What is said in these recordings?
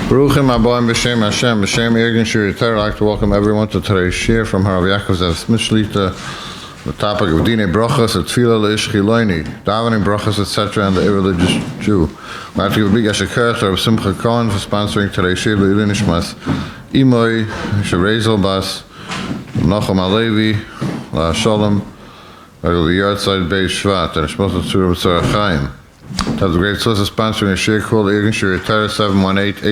Baruchim Aboim B'Shem Hashem, B'Shem Irgin Shiritar. I'd like to welcome everyone to today's shir from Rabbi Yakov Zev Smith Shlita, the topic of Dine brachos, Tefillah Le'ish Chiloini, davening brachos, etc., and the irreligious Jew. I'd like to give a big ashikar to Rabbi Simcha Cohen for sponsoring today's shir, Le'ilin Ishmas, Imoy, Sherezel Bas, Nachum Alevi, La Shalom, the yartzeit Beis Shvat, and Shmos Tzur B'Tzar Chaim. Have the great source of sponsoring a share called Irgin Shiritar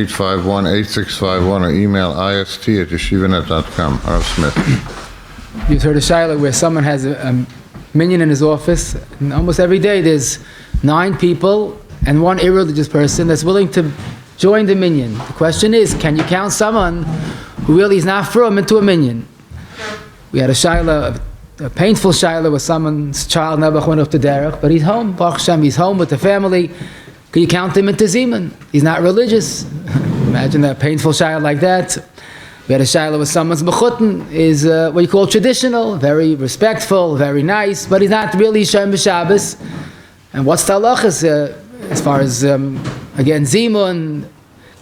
718-851-8651 or email ist@yeshivanet.com. Rav Smith. You've heard a shiloh where someone has a minyan in his office, and almost every day there's 9 people and 1 irreligious person that's willing to join the minyan. The question is, can you count someone who really is not from into a minyan? We had a shiloh, a painful shiloh where someone's child never went up to derech, but he's home. Baruch Hashem, he's home with the family. Can you count him into zimun? He's not religious. Imagine a painful shiloh like that. We had a shiloh where someone's mechutin is what you call traditional, very respectful, very nice, but he's not really shem b'Shabbos. And what's the halachas as far as again zimun?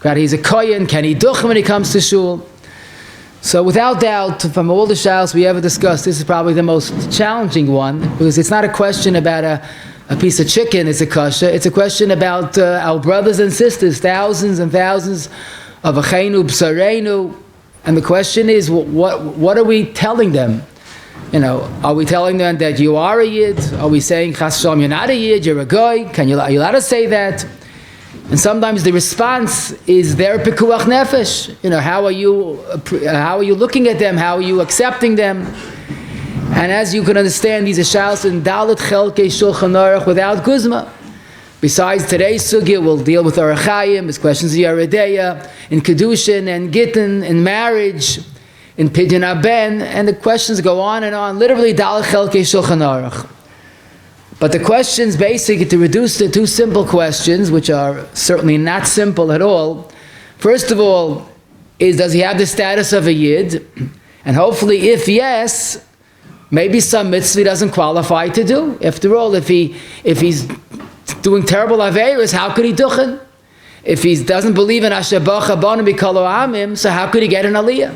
He's a kohen. Can he duch when he comes to shul? So without doubt, from all the shilos we ever discussed, this is probably the most challenging one, because it's not a question about a piece of chicken, it's a kasha. It's a question about our brothers and sisters, thousands and thousands of acheinu, b'sareinu. And the question is, what are we telling them? You know, are we telling them that you are a yid? Are we saying, chas shalom, you're not a yid, you're a goy? Are you allowed to say that? And sometimes the response is their pikuach nefesh. You know, how are you looking at them? How are you accepting them? And as you can understand, these are shalos in Dalet Chelkei Shulchan Aruch without guzma. Besides today's sugya, we'll deal with Arachayim, his questions of Yeredeya, in Kedushin and Gittin, in marriage, in Pidyon Aben, and the questions go on and on. Literally Dalet Chelkei Shulchan Aruch. But the questions, basically, to reduce to 2 simple questions, which are certainly not simple at all. First of all, does he have the status of a yid? And hopefully, if yes, maybe some mitzvah he doesn't qualify to do. After all, if he's doing terrible averos, how could he duchen? If he doesn't believe in Asher Bacha Banu B'Kolo Amim, so how could he get an aliyah?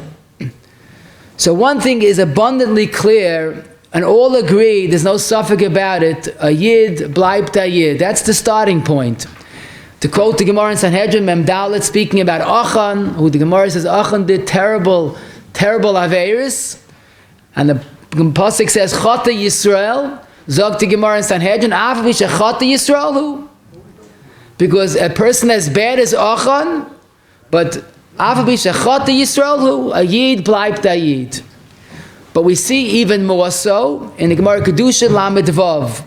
So one thing is abundantly clear, and all agree, there's no suffix about it, a yid, bleibt a yid. That's the starting point. To quote the Gemara in Sanhedrin, Mem Dalet, speaking about Achan, who the Gemara says Achan did terrible averos, and the Pasuk says, Chata Yisrael, Zog the Gemara in Sanhedrin, Afavish a Chata Yisrael, who? Because a person as bad as Achan, but Afavish a Chata Yisrael, who? A yid, bleibt a yid. But we see even more so in the Gemara Kedushin Lamed Vav,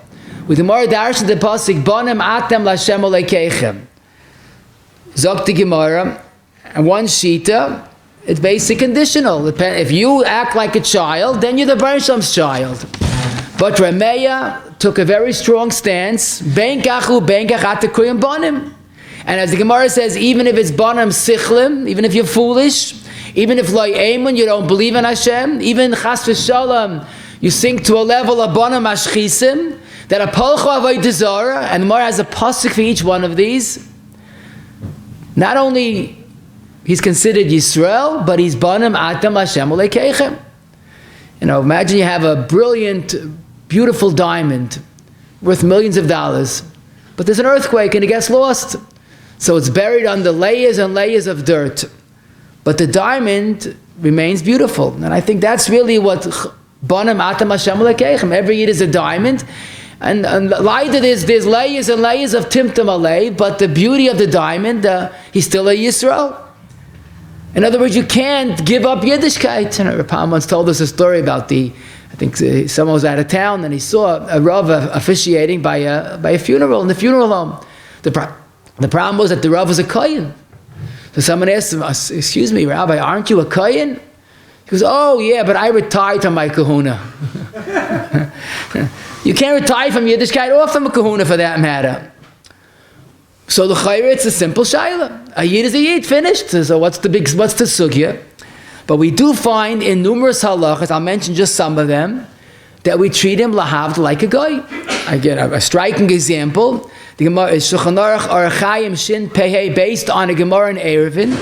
with the Gemara Darshan the pasuk Bonim Atem Lashem Olekeichem. Zok the Gemara, and one shita, it's basic conditional. If you act like a child, then you're the Baruch Sham's child. But Rameya took a very strong stance. Ben kachu ben kachat tekuyim bonim. And as the Gemara says, even if it's bonim sichlim, even if you're foolish, even if loy amen, you don't believe in Hashem, even chas v'shalom, you sink to a level of bonam ashchisim, that a polcho avodah zara, and the Gemara has a pasuk for each one of these. Not only he's considered Yisrael, but he's bonam atam Hashem olekeichem. You know, imagine you have a brilliant, beautiful diamond worth millions of dollars, but there's an earthquake and it gets lost. So it's buried under layers and layers of dirt. But the diamond remains beautiful. And I think that's really what Bonam Atam Hashem Lekeichem. Every yid is a diamond. And later there's layers and layers of Timtum Alei, but the beauty of the diamond, he's still a Yisrael. In other words, you can't give up Yiddishkeit. And Rapam once told us a story about I think someone was out of town and he saw a Rav officiating by a funeral in the funeral home. The problem was that the Rav was a Kohen. So someone asked him, excuse me, Rabbi, aren't you a Kohen? He goes, oh yeah, but I retired from my kahuna. You can't retire from Yiddishkeit or from a kahuna for that matter. So the chayre, it's a simple shayla. A yid is a yid, finished. So what's the sugya? But we do find in numerous halachas, I'll mention just some of them, that we treat him lahavd like a guy. Again, a striking example. The Gemara is Shulchan Aruch Arachayim Shin Pehei, based on a Gemara in Eruvin,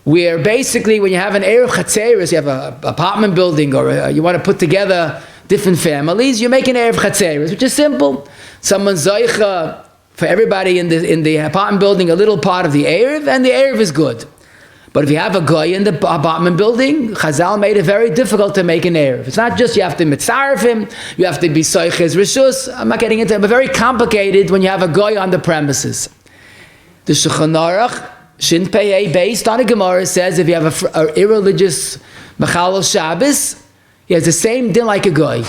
where basically when you have an Erev Chatzeres, you have an apartment building, or you want to put together different families, you make an Erev Chatzeres, which is simple. Someone's Zaycha for everybody in the apartment building, a little part of the Erev, and the Erev is good. But if you have a guy in the apartment building, Chazal made it very difficult to make an Erev. It's not just you have to mitzaref him, you have to be soiches rishus. I'm not getting into it, but very complicated when you have a guy on the premises. The Shulchan Aruch Shin Pei, based on a Gemara, says if you have an irreligious Mechalel Shabbos, he has the same din like a guy.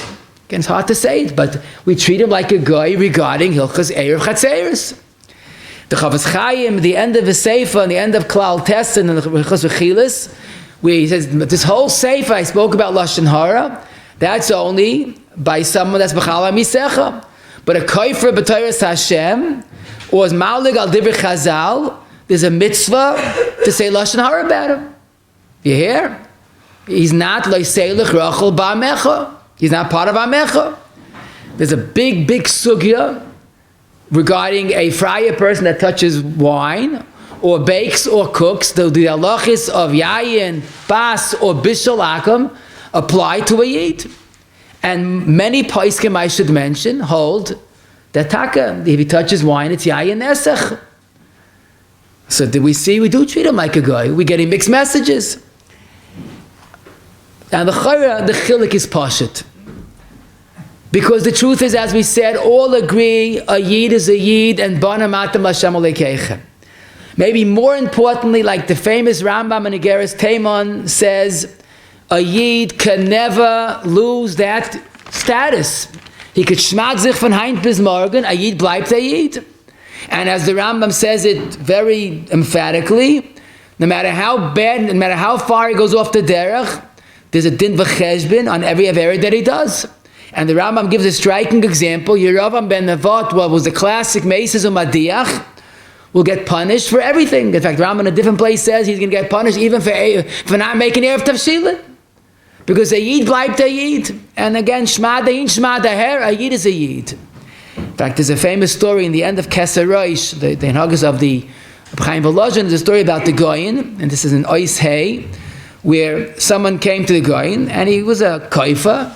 Again, it's hard to say it, but we treat him like a guy regarding Hilchas Erev Chatzeres. The Chavetz Chaim, the end of the Sefer, and the end of Klal Tessin and the Hilchas Rechilas, where he says this whole Sefer I spoke about Lashon Hara, that's only by someone that's B'chal HaMisecha. But a Koifer B'Toras Hashem, or as Maulig al Divrei Chazal, there's a mitzvah to say Lashon Hara about him. You hear? He's not Loiselech Rachel Ba'amecha. He's not part of Amecha. There's a big sugya regarding a friar person that touches wine, or bakes or cooks. The halachis of yayin, bas, or bishul akam apply to a yid. And many poskim, I should mention, hold that taka, if he touches wine, it's yayin nesach. So did we see? We do treat him like a guy. We're getting mixed messages. And the chilik is pashut. Because the truth is, as we said, all agree a yid is a yid, and bana matam l'Hashem alekeichem. Maybe more importantly, like the famous Rambam in Igeres Teimon says, a yid can never lose that status. He could shmad sich von heint bis morgen, a yid bleibt a yid. And as the Rambam says it very emphatically, no matter how bad, no matter how far he goes off the derech, there's a din v'cheshbin on every avera that he does. And the Rambam gives a striking example. Yeravam ben Nevat, what was the classic Meses Umadiach, will get punished for everything. In fact, Rambam in a different place says he's going to get punished even for not making Erev Tavshilin. Because a Yid bleibt a Yid. And again, Shma Dayin, Shma Daher, a Yid is a Yid. In fact, there's a famous story in the end of Keser Rosh, the Haggis of the Chaim Volozhin, there's a story about the Goyin, and this is in Ois Hay, where someone came to the Goyin, and he was a koifa,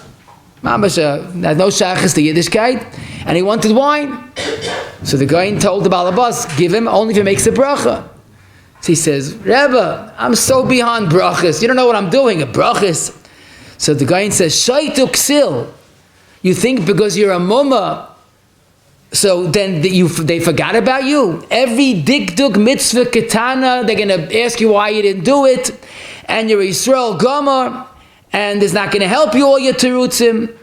had no shachas to Yiddishkeit, and he wanted wine. So the Goyin told the Balabas, give him only if he makes a bracha. So he says, Rebbe, I'm so beyond brachos. You don't know what I'm doing, a brachos. So the Goyin says, Shaitu ksil. You think because you're a mumma, so then they forgot about you? Every dikduk mitzvah ketana, they're going to ask you why you didn't do it, and you're Yisrael Gomer, and it's not going to help you all your terutzim.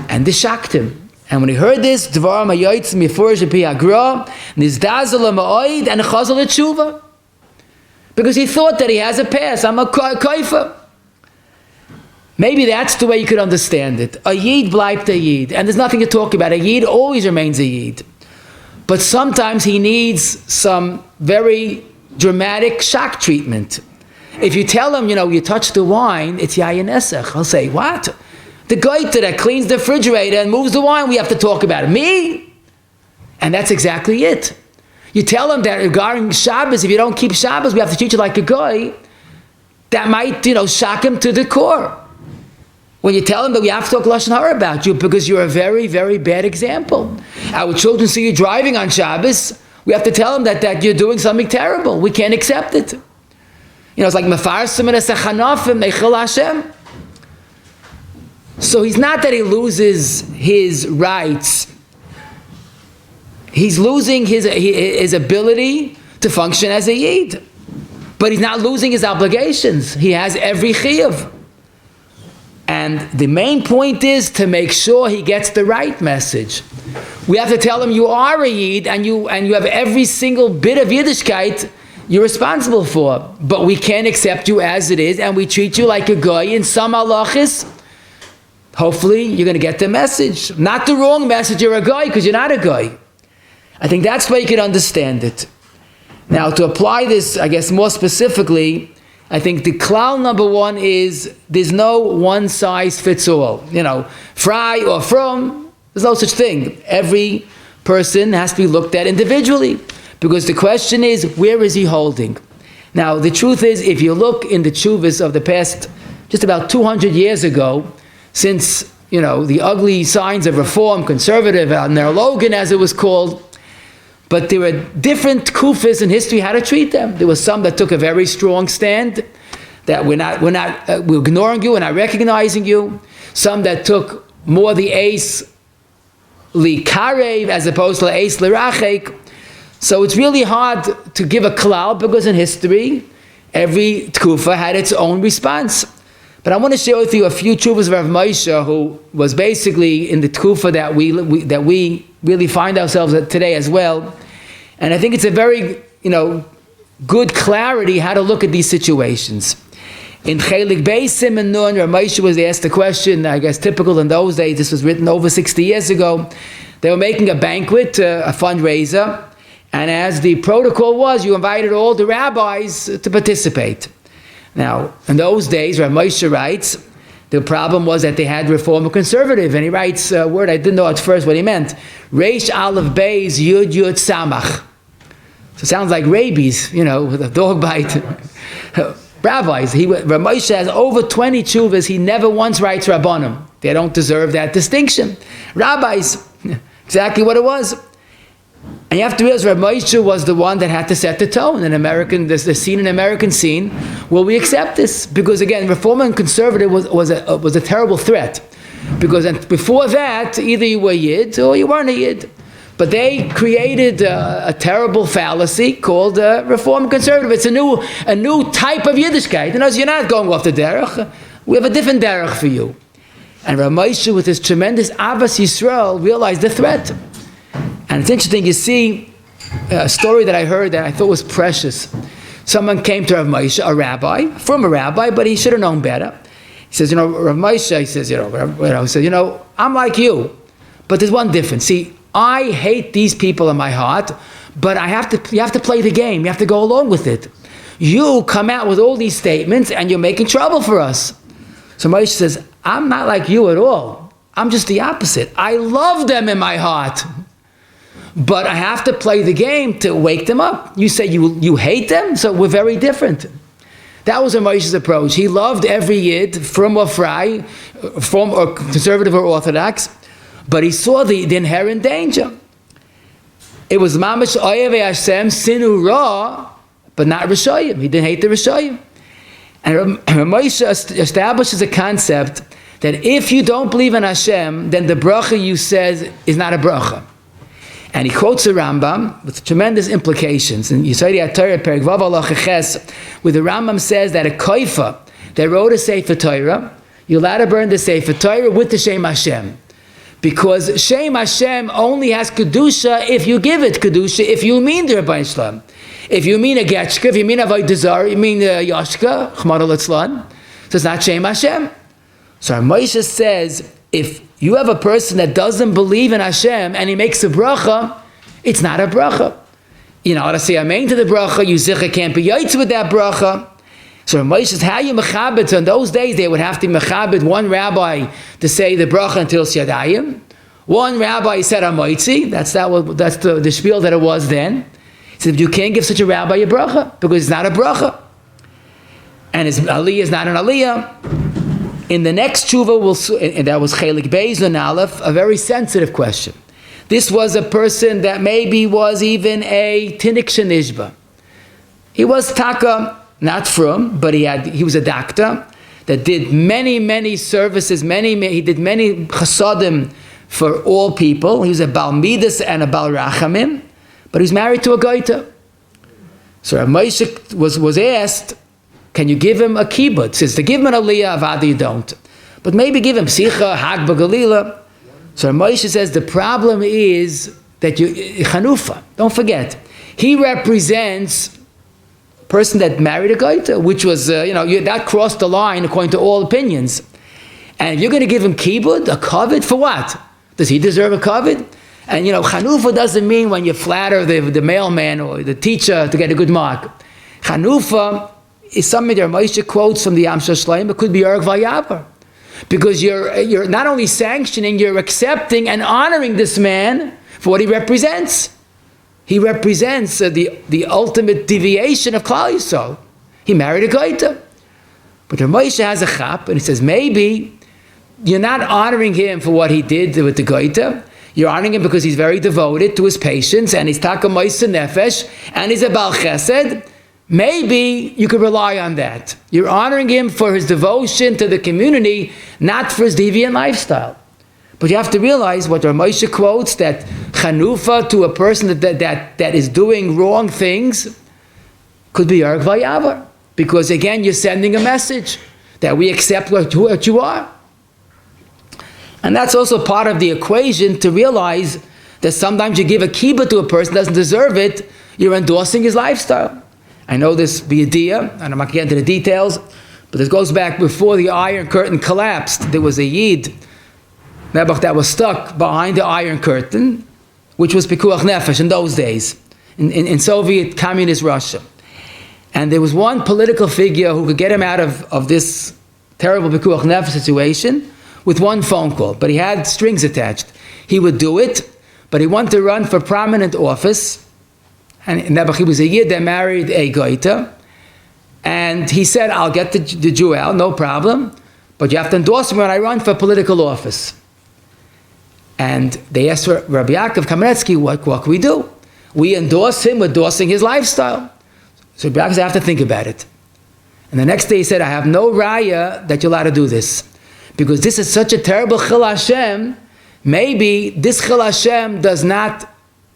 And this shocked him. And when he heard this, Dvaram hayoytz mifurish epi hagra, nizdazel ha'ma'oid, and chazal tshuva, because he thought that he has a pass. I'm a koifa. Maybe that's the way you could understand it. A yid bleibt a yid, and there's nothing to talk about. A yid always remains a yid, but sometimes he needs some very dramatic shock treatment. If you tell him, you touch the wine, it's yayin esech. He'll say, what? The goiter that cleans the refrigerator and moves the wine, we have to talk about it. Me? And that's exactly it. You tell him that regarding Shabbos, if you don't keep Shabbos, we have to treat you like a guy. That might, shock him to the core. When you tell him that we have to talk Lashon Hara about you because you're a very, very bad example. Our children see you driving on Shabbos, we have to tell them that you're doing something terrible. We can't accept it. It's like Mefarsim and Esachanofim, Neichel Hashem. So he's not that he loses his rights. He's losing his ability to function as a Yid. But he's not losing his obligations. He has every chiyuv. And the main point is to make sure he gets the right message. We have to tell him you are a Yid and you have every single bit of Yiddishkeit you're responsible for. But we can't accept you as it is, and we treat you like a guy in some halachis. Hopefully you're going to get the message. Not the wrong message, you're a guy because you're not a guy. I think that's why you can understand it. Now to apply this, I guess more specifically, I think the klal number one is there's no one size fits all. You know, fry or from, there's no such thing. Every person has to be looked at individually, because the question is, where is he holding? Now, the truth is, if you look in the tshuvas of the past, just about 200 years ago, since, you know, the ugly signs of reform, conservative, Logan as it was called, but there were different kufas in history how to treat them. There was some that took a very strong stand, that we're ignoring you, we're not recognizing you. Some that took more the ace li karev as opposed to the ace li rachek. So it's really hard to give a klal, because in history, every tkufa had its own response. But I want to share with you a few tshuvas of Rav Moshe, who was basically in the tkufa that we really find ourselves at today as well. And I think it's a very, good clarity how to look at these situations. In Chelik Beis and Nun, Rav Moshe was asked a question, I guess typical in those days, this was written over 60 years ago. They were making a banquet, a fundraiser, and as the protocol was, you invited all the rabbis to participate. Now, in those days, Rav Moshe writes, the problem was that they had reform or conservative, and he writes a word I didn't know at first what he meant. Reish Aleph Beis Yud Yud Samach. So it sounds like rabies, with a dog bite. Rabbis, Rav Moshe has over 20 tshuvas, he never once writes Rabbanim. They don't deserve that distinction. Rabbis, exactly what it was. And you have to realize Rav Moshe was the one that had to set the tone in American, the scene in American scene. Will we accept this? Because again, reform and conservative was a terrible threat. Because before that, either you were Yid or you weren't a Yid. But they created a terrible fallacy called reform and conservative. It's a new type of Yiddishkeit. You're not going off the derech. We have a different derech for you. And Rav Moshe, with his tremendous Ahavas Yisrael, realized the threat. And it's interesting, you see a story that I heard that I thought was precious. Someone came to Rav Moshe, a rabbi, but he should have known better. He says, Rav Moshe, he says, I'm like you, but there's one difference. See, I hate these people in my heart, but you have to play the game. You have to go along with it. You come out with all these statements and you're making trouble for us. So Moshe says, I'm not like you at all. I'm just the opposite. I love them in my heart. But I have to play the game to wake them up. You say you hate them, so we're very different. That was Moshe's approach. He loved every Yid, from or fry, from or conservative or orthodox, but he saw the inherent danger. It was mamash oyev Hashem sinu ra, but not Rishayim. He didn't hate the Rishayim. And Moshe establishes a concept that if you don't believe in Hashem, then the bracha you said is not a bracha. And he quotes the Rambam with tremendous implications. In Yisrael HaTorah, Perek Vav Halacha Ches, where the Rambam says that a koifa that wrote a Sefer Torah, you're allowed to burn the Sefer Torah with the Shem Hashem. Because Shem Hashem only has Kedusha if you give it Kedusha, if you mean the Rebbeinu Shalom. If you mean a Getchka, if you mean a Avodah Zarah, you mean Yashka, Chmar Litzlan, so it's not Shem Hashem. So Moshe says, if you have a person that doesn't believe in Hashem and he makes a bracha, it's not a bracha. You know how to say amein to the bracha, you zicha can't be yartzeit with that bracha. So Moshe says, how you mechabit? So in those days they would have to mechabit one rabbi to say the bracha until Yadayim. One rabbi said amoitzi, that's the spiel that it was then. He said, you can't give such a rabbi a bracha because it's not a bracha. And his aliyah is not an aliyah. In the next tshuva, and that was Chelik Beis and Aleph, a very sensitive question. This was a person that maybe was even a Tinuk Shenishba. He was taka, not from, but he was a doctor that did many services, he did many chasadim for all people. He was a Bal Midas and a Bal Rachamim, but he was married to a Goita. So Rav Moshe was asked, can you give him a kibbutz? Says to give him an aliyah, avada you don't. But maybe give him sicha, hag b'galila. So Moshe says the problem is that chanufa. Don't forget, he represents a person that married a goita, which was that crossed the line according to all opinions. And if you're going to give him kibbutz, a kavod, for what? Does he deserve a kavod? And chanufa doesn't mean when you flatter the mailman or the teacher to get a good mark. Chanufa is something that Moshe quotes from the Am Shashleim. It could be Erg Vayavar. Because you're not only sanctioning, you're accepting and honoring this man for what he represents. He represents the ultimate deviation of Klal Yisrael. He married a Goita. But Moshe has a chap, and he says, maybe you're not honoring him for what he did with the Goita. You're honoring him because he's very devoted to his patients, and he's taka moisa nefesh, and he's a Baal Chesed. Maybe you could rely on that. You're honoring him for his devotion to the community, not for his deviant lifestyle. But you have to realize what Moshe quotes, that chanufa to a person that is doing wrong things could be Erg Vayavar. Because again, you're sending a message that we accept what you are. And that's also part of the equation, to realize that sometimes you give a kibbutz to a person that doesn't deserve it, you're endorsing his lifestyle. I know this b'yediyah, and I'm not getting into the details, but this goes back before the Iron Curtain collapsed. There was a Yid that was stuck behind the Iron Curtain, which was pikuach nefesh in those days, in Soviet communist Russia. And there was one political figure who could get him out of this terrible pikuach nefesh situation with one phone call, but he had strings attached. He would do it, but he wanted to run for prominent office. And he was a Yid that married a Goita, and he said, I'll get the Jew out, no problem, but you have to endorse me when I run for political office. And they asked Rabbi Yakov Kamenetsky, what can we do? We endorse him, we're endorsing his lifestyle. So Rabbi Yakov said, I have to think about it. And the next day he said, I have no raya that you're allowed to do this, because this is such a terrible Chil Hashem. Maybe this Chil Hashem does not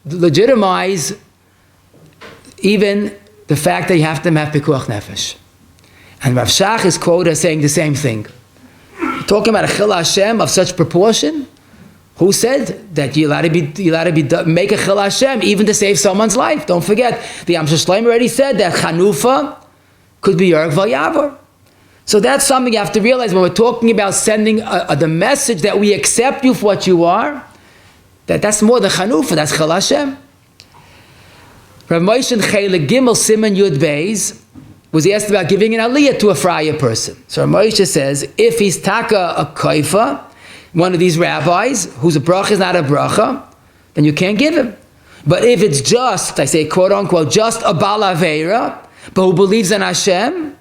legitimize even the fact that you have to have pikuach nefesh. And Rav Shach is quoted as saying the same thing. Talking about a Chil Hashem of such proportion, who said that you're allowed to make a Chil Hashem even to save someone's life? Don't forget, the Am Shashleim already said that chanufa could be Erg Vayavar. So that's something you have to realize when we're talking about sending the message that we accept you for what you are, that's more than chanufa, that's Chil Hashem. Rav Moshe in Chelik Gimel Siman Yud Beis was asked about giving an aliyah to a friar person. So Rav Moshe says, if he's taka a koifa, one of these rabbis, whose a bracha is not a bracha, then you can't give him. But if it's just, I say quote unquote, just a Bal Aveira, but who believes in Hashem,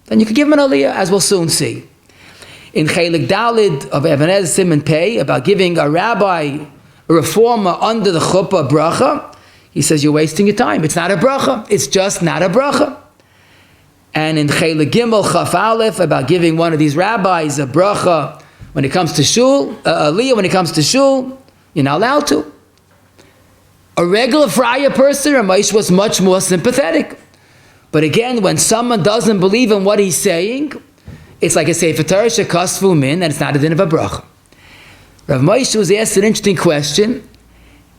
then you can give him an aliyah, as we'll soon see. In Chelik Dalid of Even Ezer Siman Pei, about giving a rabbi, a reformer under the chuppah bracha, he says, you're wasting your time. It's not a bracha. It's just not a bracha. And in Chelik Gimel Chaf Aleph, about giving one of these rabbis a bracha when it comes to shul, aliyah when it comes to shul, you're not allowed to. A regular friar person, Ramesh, was much more sympathetic. But again, when someone doesn't believe in what he's saying, it's like a Sefer Torah shekasvu min, and it's not a din of a bracha. Rav Moshe was asked an interesting question,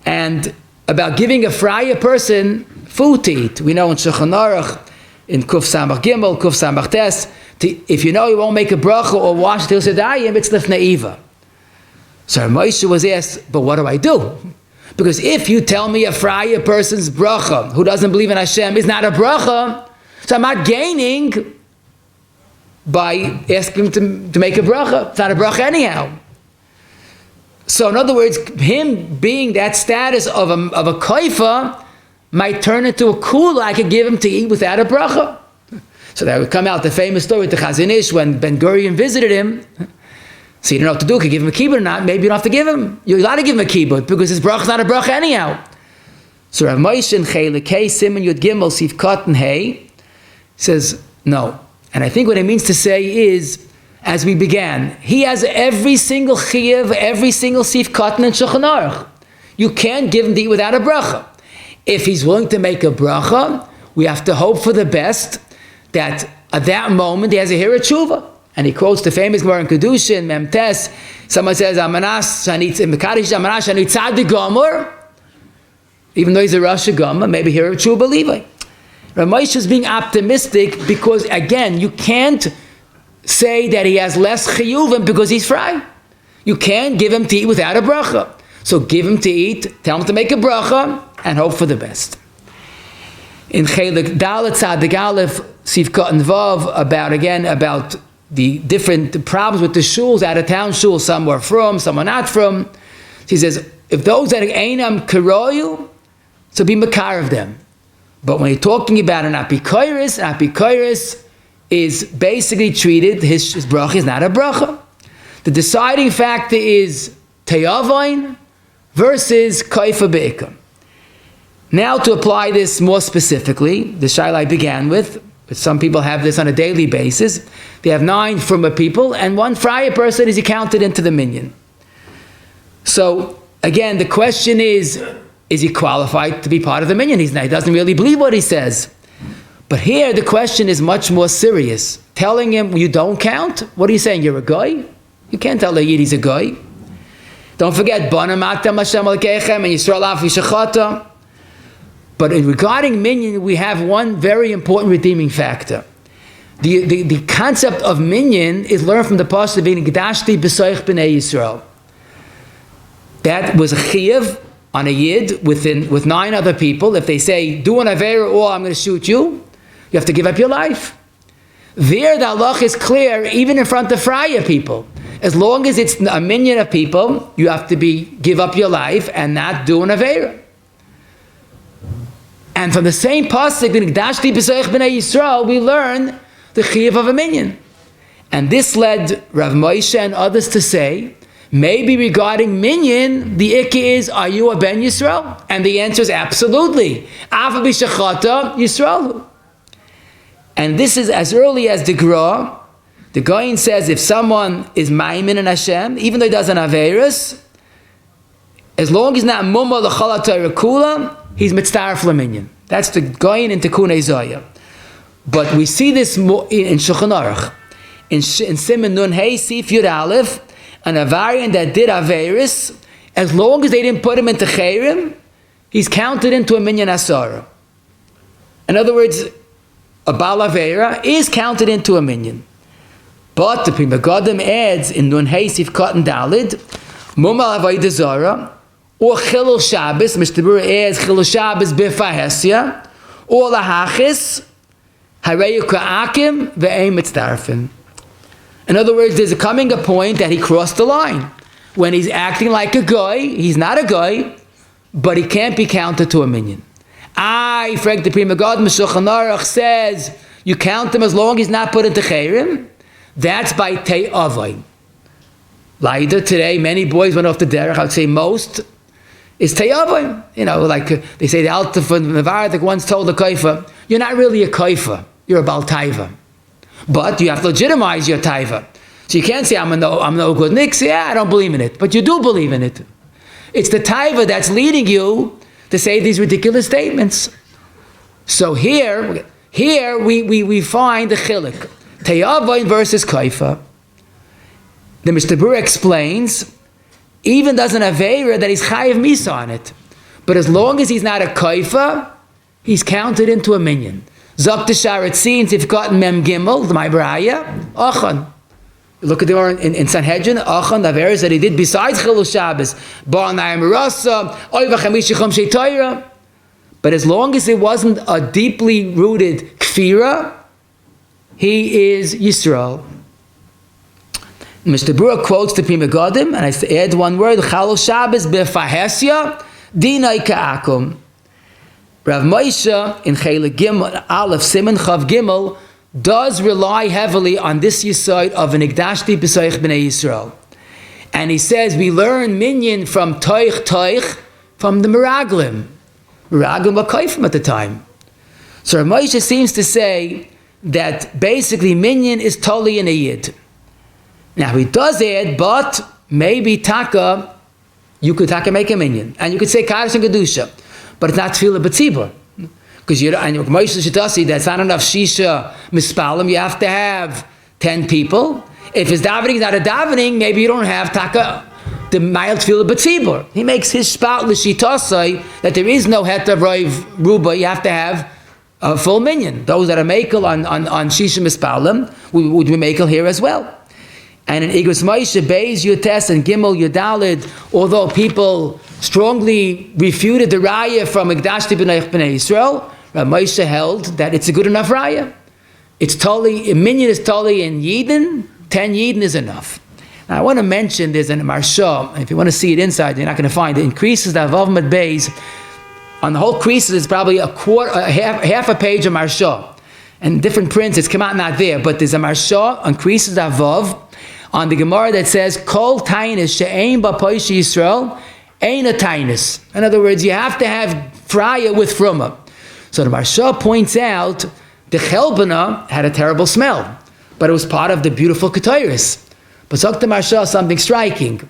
and about giving a friar person food to eat. We know in Shulchan Aruch, in Kuf Samach Gimel, Kuf Samach Tes, if you know you won't make a bracha or wash till Sedayim, it's lifnei iva. So Moshe was asked, but what do I do? Because if you tell me a friar person's bracha, who doesn't believe in Hashem, is not a bracha, so I'm not gaining by asking him to make a bracha. It's not a bracha anyhow. So in other words, him being that status of a koifa might turn into a kula I could give him to eat without a bracha. So that would come out the famous story with the Chazon Ish when Ben Gurion visited him. So you don't know what to do, could give him a kibbut or not, maybe you don't have to give him. You're allowed to give him a kibbut because his bracha is not a bracha anyhow. So Rav Moshe in Chelik Hey Siman Yud Gimel Sif Katan Hey says no. And I think what it means to say is, as we began, he has every single chiyuv, every single sif katan and Shulchan Aruch. You can't give him to eat without a bracha. If he's willing to make a bracha, we have to hope for the best, that at that moment he has a hira tshuva. And he quotes the famous Gemara in Kedushin, Mem Tes. Someone says, Amanas shanit mekadish amanas shanit tzadik gomer. Even though he's a Rasha Gomer, maybe hira tshuva Levi. Rav Moshe is being optimistic because, again, you can't say that he has less chiyuvim because he's fry. You can't give him to eat without a bracha. So give him to eat, tell him to make a bracha, and hope for the best. In Chelik Dalet Tzadik Aleph Sivka and Vav, about the different problems with the shuls, out of town shuls, some were from, some are not from. He says, if those that einam karoyu, so be makar of them. But when you're talking about an apikoiris is basically treated, his bracha is not a bracha. The deciding factor is teyavain versus kaifa be'ikam. Now to apply this more specifically, the shaila I began with, but some people have this on a daily basis. They have 9 from a people, and 1 friar person is counted into the minyan. So again, the question is he qualified to be part of the minyan? He doesn't really believe what he says. But here the question is much more serious. Telling him you don't count? What are you saying? You're a guy? You can't tell a yid he's a guy. Don't forget, Banamatam Hashem Alkeichem and Yisrael Af Yishachata. But regarding minyan, we have one very important redeeming factor. The concept of minyan is learned from the pasuk of Gdashti B'soich B'nei Yisrael. That was a chiyuv on a yid with 9 other people. If they say, do an avera or I'm going to shoot you, you have to give up your life. There the halach is clear, even in front of friar people. As long as it's a minyan of people, you have to give up your life and not do an avera. And from the same pasuk, Gdashti B'soich B'nei Yisrael, we learn the chiyuv of a minyan. And this led Rav Moshe and others to say, maybe regarding minyan, the ikka is, are you a ben Yisrael? And the answer is absolutely. Afa b'shachata Yisrael. And this is as early as the Gra. The Goyin says if someone is maimin in Hashem, even though he does an averis, as long as not mumma l'chol ha'torah kula, he's mitzdaref l'minyan. That's the Goyin in Tikkun Zoya. But we see this more in Shulchan Aruch. In Siman Nun Hey Sif Yud Aleph, an Avarian that did Averis, as long as they didn't put him into Chayrim, he's counted into a minyan asara. In other words, a Baal Avera is counted into a minyan. But the Pri Megadim adds in Nun Hey Sif Katan Dalid, Mumal Avodah Zara, or Chilul Shabbos, Mr. Bura adds Chilul Shabbos B'Fahesya, or Lahachis, Hareyu Ka'akim, Ve'em Mitzdarfin. In other words, there's coming a point that he crossed the line. When he's acting like a guy, he's not a guy, but he can't be counted to a minyan. Frank the Pri Megadim Shulchan Aruch says, you count him as long as he's not put into Chayrim. That's by Te'avai. Laida today, many boys went off the derech, I would say most, is Te'avai. You know, like they say the Alta from Navarre once told the Kaifa, you're not really a Kaifa, you're a Baal Taiva. But you have to legitimize your taiva. So you can't say, I'm no good nix. Yeah, I don't believe in it. But you do believe in it. It's the taiva that's leading you to say these ridiculous statements. So here we find the chilik. Teyavain versus kaifa. The Mr. Bura explains, even does an avera that he's chayiv misa on it. But as long as he's not a kaifa, he's counted into a minyan. Zok the Sharatzin, Tifkat Mem Gimel, the Maibraya, Achan. Look at the word in Sanhedrin, Achan, the verse that he did besides Chilul Shabbos, Bar Nayim Rasa, Oiva Chamishichom Sheitayra. But as long as it wasn't a deeply rooted kfira, he is Yisrael. Mr. Bura quotes the Pri Megadim, and I add one word, Chilul Shabbos B'Fahesya, Dinai Ka'akum. Rav Moshe in Chelik Gimel Aleph Siman Chav Gimel does rely heavily on this yesod of an Igdashti B'Soich B'nei Yisrael, and he says we learn minyan from Toich from the Meraglim. Meraglim were kaifim at the time. So Rav Moshe seems to say that basically minyan is totally in a yid. Now he does add, but maybe taka you could taka make a minyan, and you could say Kaddish and Kedusha. But it's not tefillah b'tzibur. Because Moshe Shitasi, that's not enough shisha mispalim. You have to have 10 people. If it's davening, not a davening, maybe you don't have taka, the mild tefillah b'tzibur. He makes his spout l'shitasai that there is no heta roiv ruba. You have to have a full minyan. Those that are makel on shisha mispalim would be makel here as well. And in Igros Moshe, Beis Yutes and Gimel Yudalid, although people strongly refuted the raya from Igdashti B'nei Yisrael, Rav Moshe held that it's a good enough raya. it's totally, a minyan is totally in Yidden, 10 Yidden is enough. Now I want to mention there's a Marsha, if you want to see it inside, you're not going to find it. In creases, the Avav Med Beis, on the whole creases, it's probably half a page of Marsha. And different prints, it's come out not there, but there's a Marsha on creases Avav, on the Gemara that says, Kol Tainus she'ein ba'poish Yisrael, ein a Tainus. In other words, you have to have fraya with fruma. So the Marsha points out, the Chelbana had a terrible smell, but it was part of the beautiful Ketairis. But Zok the Marsha, something striking.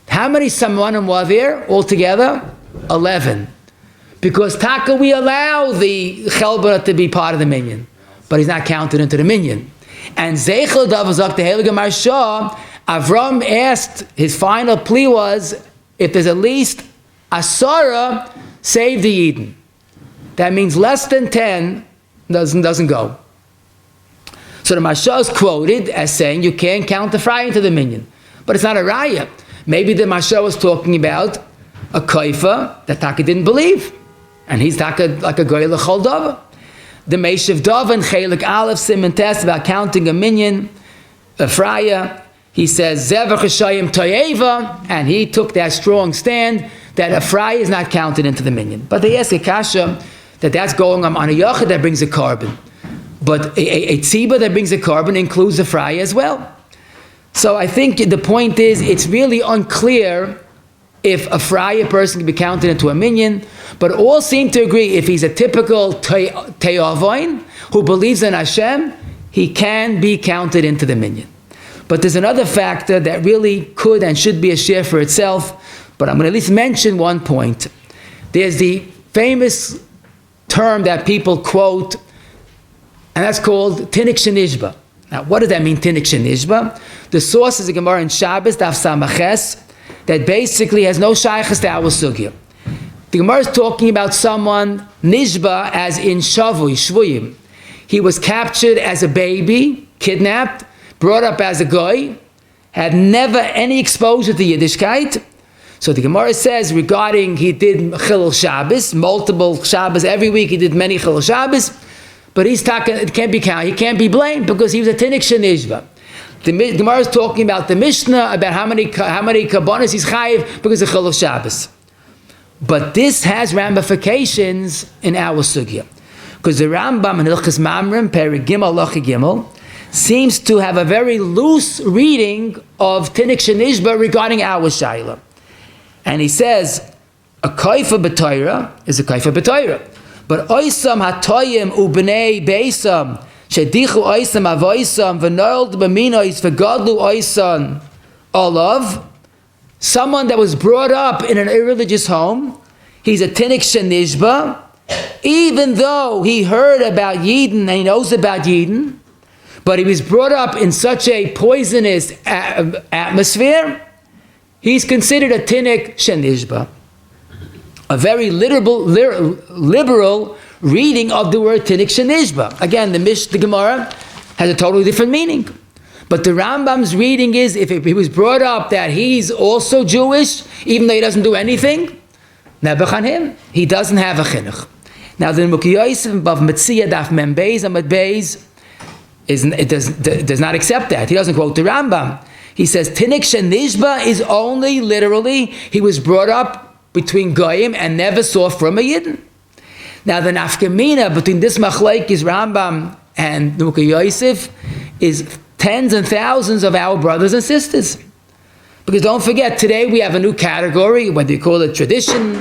How many Samanim were there altogether? 11. Because Taka, we allow the Chelbana to be part of the minyan, but he's not counted into the minyan. And Zeichel Davazak, the Heilige Marsha, Avram asked, his final plea was, if there's at least Asara, save the Eden. That means less than 10 doesn't go. So the Marsha is quoted as saying you can't count the fry into the minyan. But it's not a raya. Maybe the Marsha was talking about a kaifa that Taka didn't believe. And he's Taka like a goy l'chol dava. The Meishav Dov and Chelik Aleph Siman Tes about counting a minyan, a fraya. He says Zevach Hashayim Toyeva, and he took that strong stand that a fraya is not counted into the minyan. But they ask a kasha that's going on a yachid that brings a carbon. But a tziba that brings a carbon includes a fraya as well. So I think the point is it's really unclear if a fraya person can be counted into a minyan, but all seem to agree if he's a typical te'avoin who believes in Hashem, he can be counted into the minyan. But there's another factor that really could and should be a share for itself, but I'm going to at least mention one point. There's the famous term that people quote, and that's called Tinok Shenishba. Now, what does that mean, Tinok Shenishba? The source is a Gemara in Shabbos, Daf Samaches, that basically has no shaykhs to our sugya. The Gemara is talking about someone, Nishba, as in Shavui, Shvuyim. He was captured as a baby, kidnapped, brought up as a goy, had never any exposure to Yiddishkeit. So the Gemara says regarding he did Chilul Shabbos, multiple Shabbos, every week he did many Chilul Shabbos, but it can't be counted, he can't be blamed because he was a Tinok Shenishba. The Gemara is talking about the Mishnah, about how many kabbanas he's chayiv because of Chilul Shabbos. But this has ramifications in our sugya. Because the Rambam in Hilchos Mamrim, Perek Gimel, Halacha Gimel, seems to have a very loose reading of Tinok Shenishba regarding our shayla. And he says, a kaifa b'toira is a kaifa b'toira. But oisam hatoyim ubnei beisam, shedichu oisam avoisam, v'nold b'minois, v'godlu oisan olav, someone that was brought up in an irreligious home, he's a Tinok Shenishba, even though he heard about Yidden and he knows about Yidden, but he was brought up in such a poisonous atmosphere, he's considered a Tinok Shenishba. A very liberal reading of the word Tinok Shenishba. Again, the Gemara has a totally different meaning. But the Rambam's reading is, if he was brought up that he's also Jewish, even though he doesn't do anything, nebuch on him, he doesn't have a chinuch. Now the Mukhi Yosef above Metzia Daf Mem Beis Amud Beis does not accept that. He doesn't quote the Rambam. He says Tinok Shenishba is only literally he was brought up between goyim and never saw from a yidden. Now the nafkamina between this machlokes Rambam and the Mukhi Yosef is tens and thousands of our brothers and sisters. Because don't forget, today we have a new category, whether you call it traditional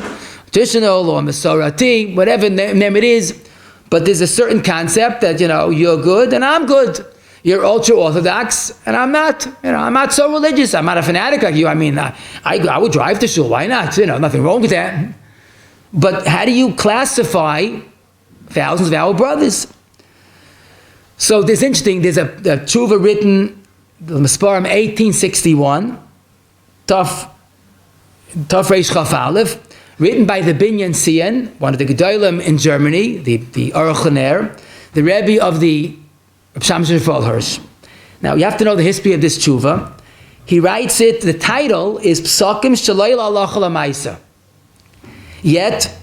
or Masorati, whatever name it is, but there's a certain concept that, you're good and I'm good. You're ultra-Orthodox and I'm not. I'm not so religious. I'm not a fanatic like you. I mean, I would drive to shul. Why not? Nothing wrong with that. But how do you classify thousands of our brothers? So there's interesting, there's a tshuva written, the Masparim 1861, Taf Reish Chaf Aleph, written by the Binyan Sian, one of the Gedolim in Germany, the Aruch, the Rebbe of the Shamshir Volhurst. Now you have to know the history of this tshuva. He writes it, the title is Psakim Shaloi L'Halacha L'Maisa. Yet,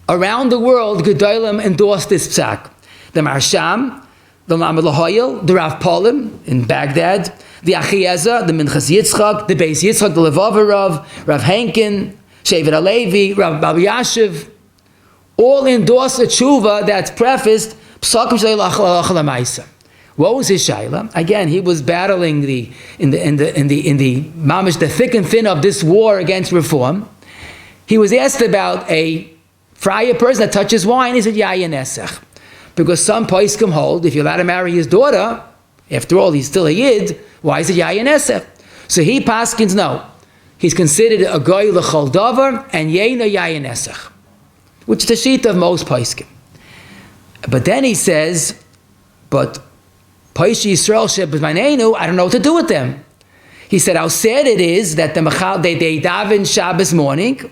around the world, Gedolim endorsed this psak. The Marsham, the Mamad Lahoyel, the Rav Polim in Baghdad, the Achiezer, the Minchas Yitzchak, the Beis Yitzchak, the Levava Rav Henkin, Shevet Alevi, Rav Yashiv, all endorse a tshuva that's prefaced, Psakim Shalei Halacha L'Maisa. What was his shaila? Again, he was battling in the mamish, the thick and thin of this war against reform. He was asked about a friar person that touches wine. Is it yayin esech? Because some poskim hold if you're allowed to marry his daughter, after all he's still a yid. Why is it yayin esech? So he paskins no. He's considered a goy l'chol davar and yeina yayin esech, which is the sheet of most poskim. But then he says, but Paishi Yisrael Shebet Manenu, I don't know what to do with them. He said how sad it is that they daven Shabbos morning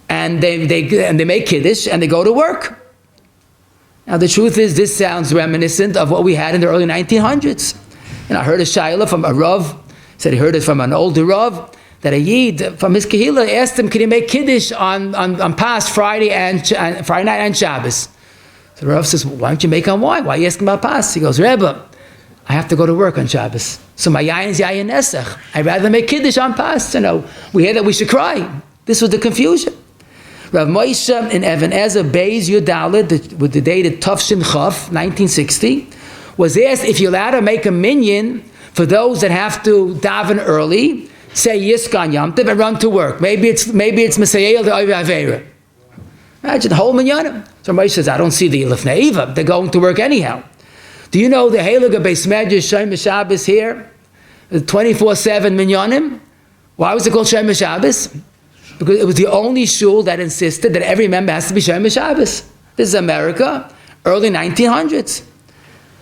and they make kiddush and they go to work. Now the truth is this sounds reminiscent of what we had in the early 1900s. And I heard a shayla from a Rav, said he heard it from an older Rav, that a Yid from his Kehillah asked him, can he make kiddush on past Friday night and Shabbos? So the Rav says, well, why don't you make on wine? Why are you asking about pas? He goes, Rebbe, I have to go to work on Shabbos. So my yayin is yayin nesach. I'd rather make kiddush on pas. We hear that we should cry. This was the confusion. Rav Moshe in Even Ezer Beis Yudalid, with the date of Tafshin Chaf, 1960, was asked if you're allowed to make a minyan for those that have to daven early, say Yiskan Yom Tov and run to work. Maybe it's Mesayel the Avera. Imagine the whole minyan. Somebody says, I don't see the Lifnei Eva. They're going to work anyhow. Do you know the Heilige Beis Medrash Shem Shabbos here? The 24/7 minyanim. Why was it called Shem Shabbos? Because it was the only shul that insisted that every member has to be Shem Shabbos. This is America, early 1900s.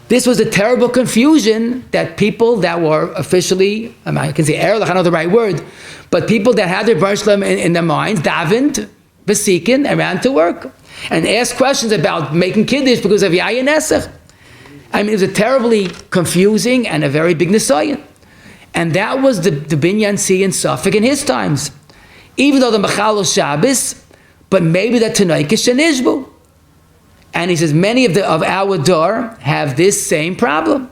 This was a terrible confusion that people that were officially, I can say erlich, I don't know the right word, but people that had their Baruch Shalom in their minds, davened, besikin, and ran to work, and asked questions about making kiddush because of yayin esech. I mean, it was a terribly confusing and a very big nisayon. And that was the binyan si in Suffolk in his times. Even though the Machal Shabbos, but maybe the Tinoik is Shenishbu. And he says many of our dar have this same problem.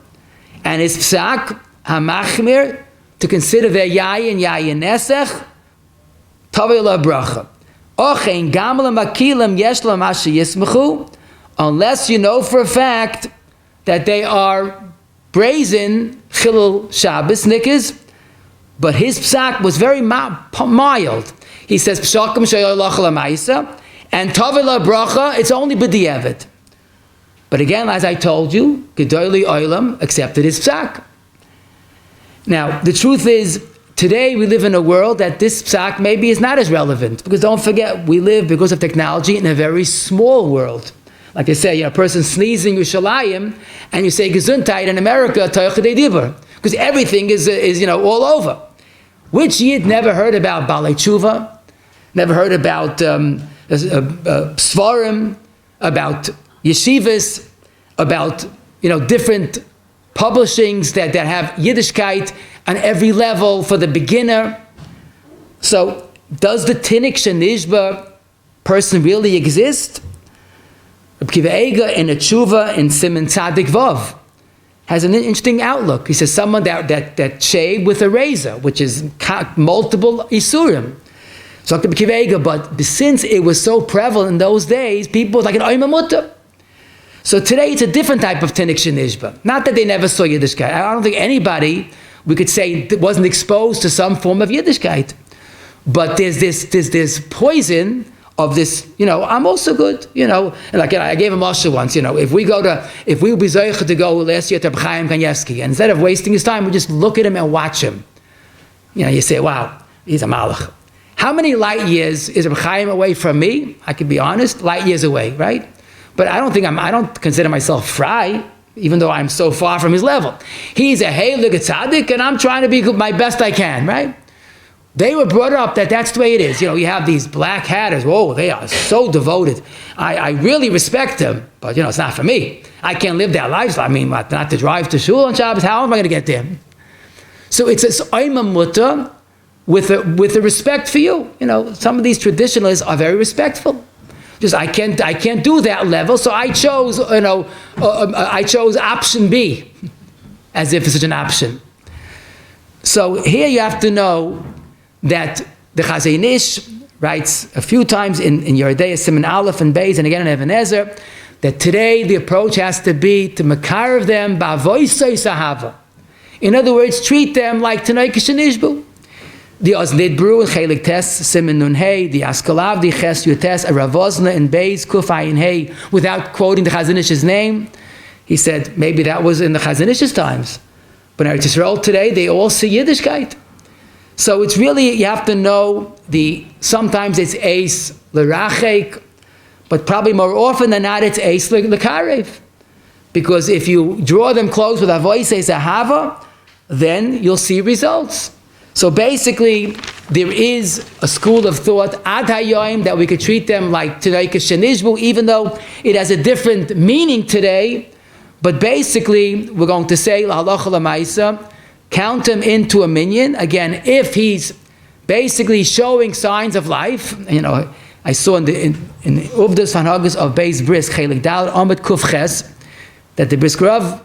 And it's psak hamachmir to consider their yayin nesech tavei la bracha. Ochein gamal makilim yesh la mashe yismechu, unless you know for a fact that they are brazen chilul Shabbos nikas. But his psak was very mild. He says pshakim sheyolach la'maisa and tavei la bracha. It's only b'di'evet. But again, as I told you, Gedolei Olam accepted his psak. Now the truth is, today we live in a world that this psak maybe is not as relevant, because don't forget, we live because of technology in a very small world. Like I say, a person sneezing Yerushalayim, and you say Gesundheit in America, Toich Chedei Dibur, because everything is all over. Which Yid never heard about Balei Tshuva, never heard about Svarim, about Yeshivas, about different publishings that have Yiddishkeit on every level for the beginner. So, does the Tinnik Shenishba person really exist? Rabbi Akiva Eiger in a tshuva in Siman Tzadik Vav has an interesting outlook. He says someone that shaved with a razor, which is multiple isurim. So Rabbi Akiva Eiger, but since it was so prevalent in those days, people like an oimamutta. So today it's a different type of Tinnik Shenishba. Not that they never saw Yiddishkeit. I don't think anybody, we could say, wasn't exposed to some form of Yiddishkeit. But there's this poison of this, I'm also good, and like I gave him Moshe once, if we would be zoich to go last year to Chaim Kanievsky, and instead of wasting his time, we just look at him and watch him. You say, wow, he's a malach. How many light years is Chaim away from me? I can be honest, light years away, right? But I don't consider myself fry, even though I'm so far from his level. He's a heilig tzaddik, and I'm trying to be my best I can, right? They were brought up that that's the way it is. You have these black hatters. Whoa, they are so devoted. I really respect them, but it's not for me. I can't live that lifestyle. I mean, not to drive to shul on Shabbos. How am I going to get there? So it's this oimam mutta with a respect for you. Some of these traditionalists are very respectful. Just I can't do that level, so I chose, I chose option B, as if it's such an option. So here you have to know that the Chazon Ish writes a few times in Yerdei Siman Aleph and Beis, and again in Even Ezer, that today the approach has to be to makarev them ba'avoisei sahava. In other words, treat them like Tinok Shenishbu. The Oznidbru and Chelik Tes, Siman Nun Hey, the Askalav, the Ches Yutes, a Ravozna and Beis, Kuf Ayin Hey, without quoting the Chazon Ish's name. He said maybe that was in the Chazon Ish's times. But in Eretz Yisrael today, they all see Yiddishkeit. So it's really, you have to know, sometimes it's Eis L'Rachek, but probably more often than not, it's Eis L'Karev. Because if you draw them close with Avoisei Zahava, then you'll see results. So basically, there is a school of thought, Ad Hayoim, that we could treat them like Tinok Shenishbu, even though it has a different meaning today. But basically, we're going to say, halacha l'maisa, count him into a minyan. Again, if he's basically showing signs of life, I saw in Uvdas Hanhagas of Beis Bris, Chelik Dal, Amid Kuf Ches, that the Brisker Rav,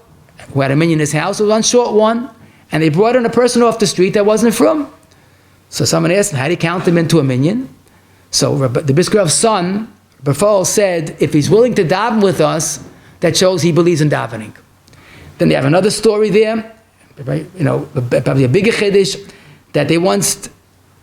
who had a minyan in his house, was one short one, and they brought in a person off the street that wasn't from. So someone asked him, how do you count him into a minyan? So the Brisker Rav's son, Befal, said, if he's willing to daven with us, that shows he believes in davening. Then they have another story there, probably a bigger chiddush, that they once,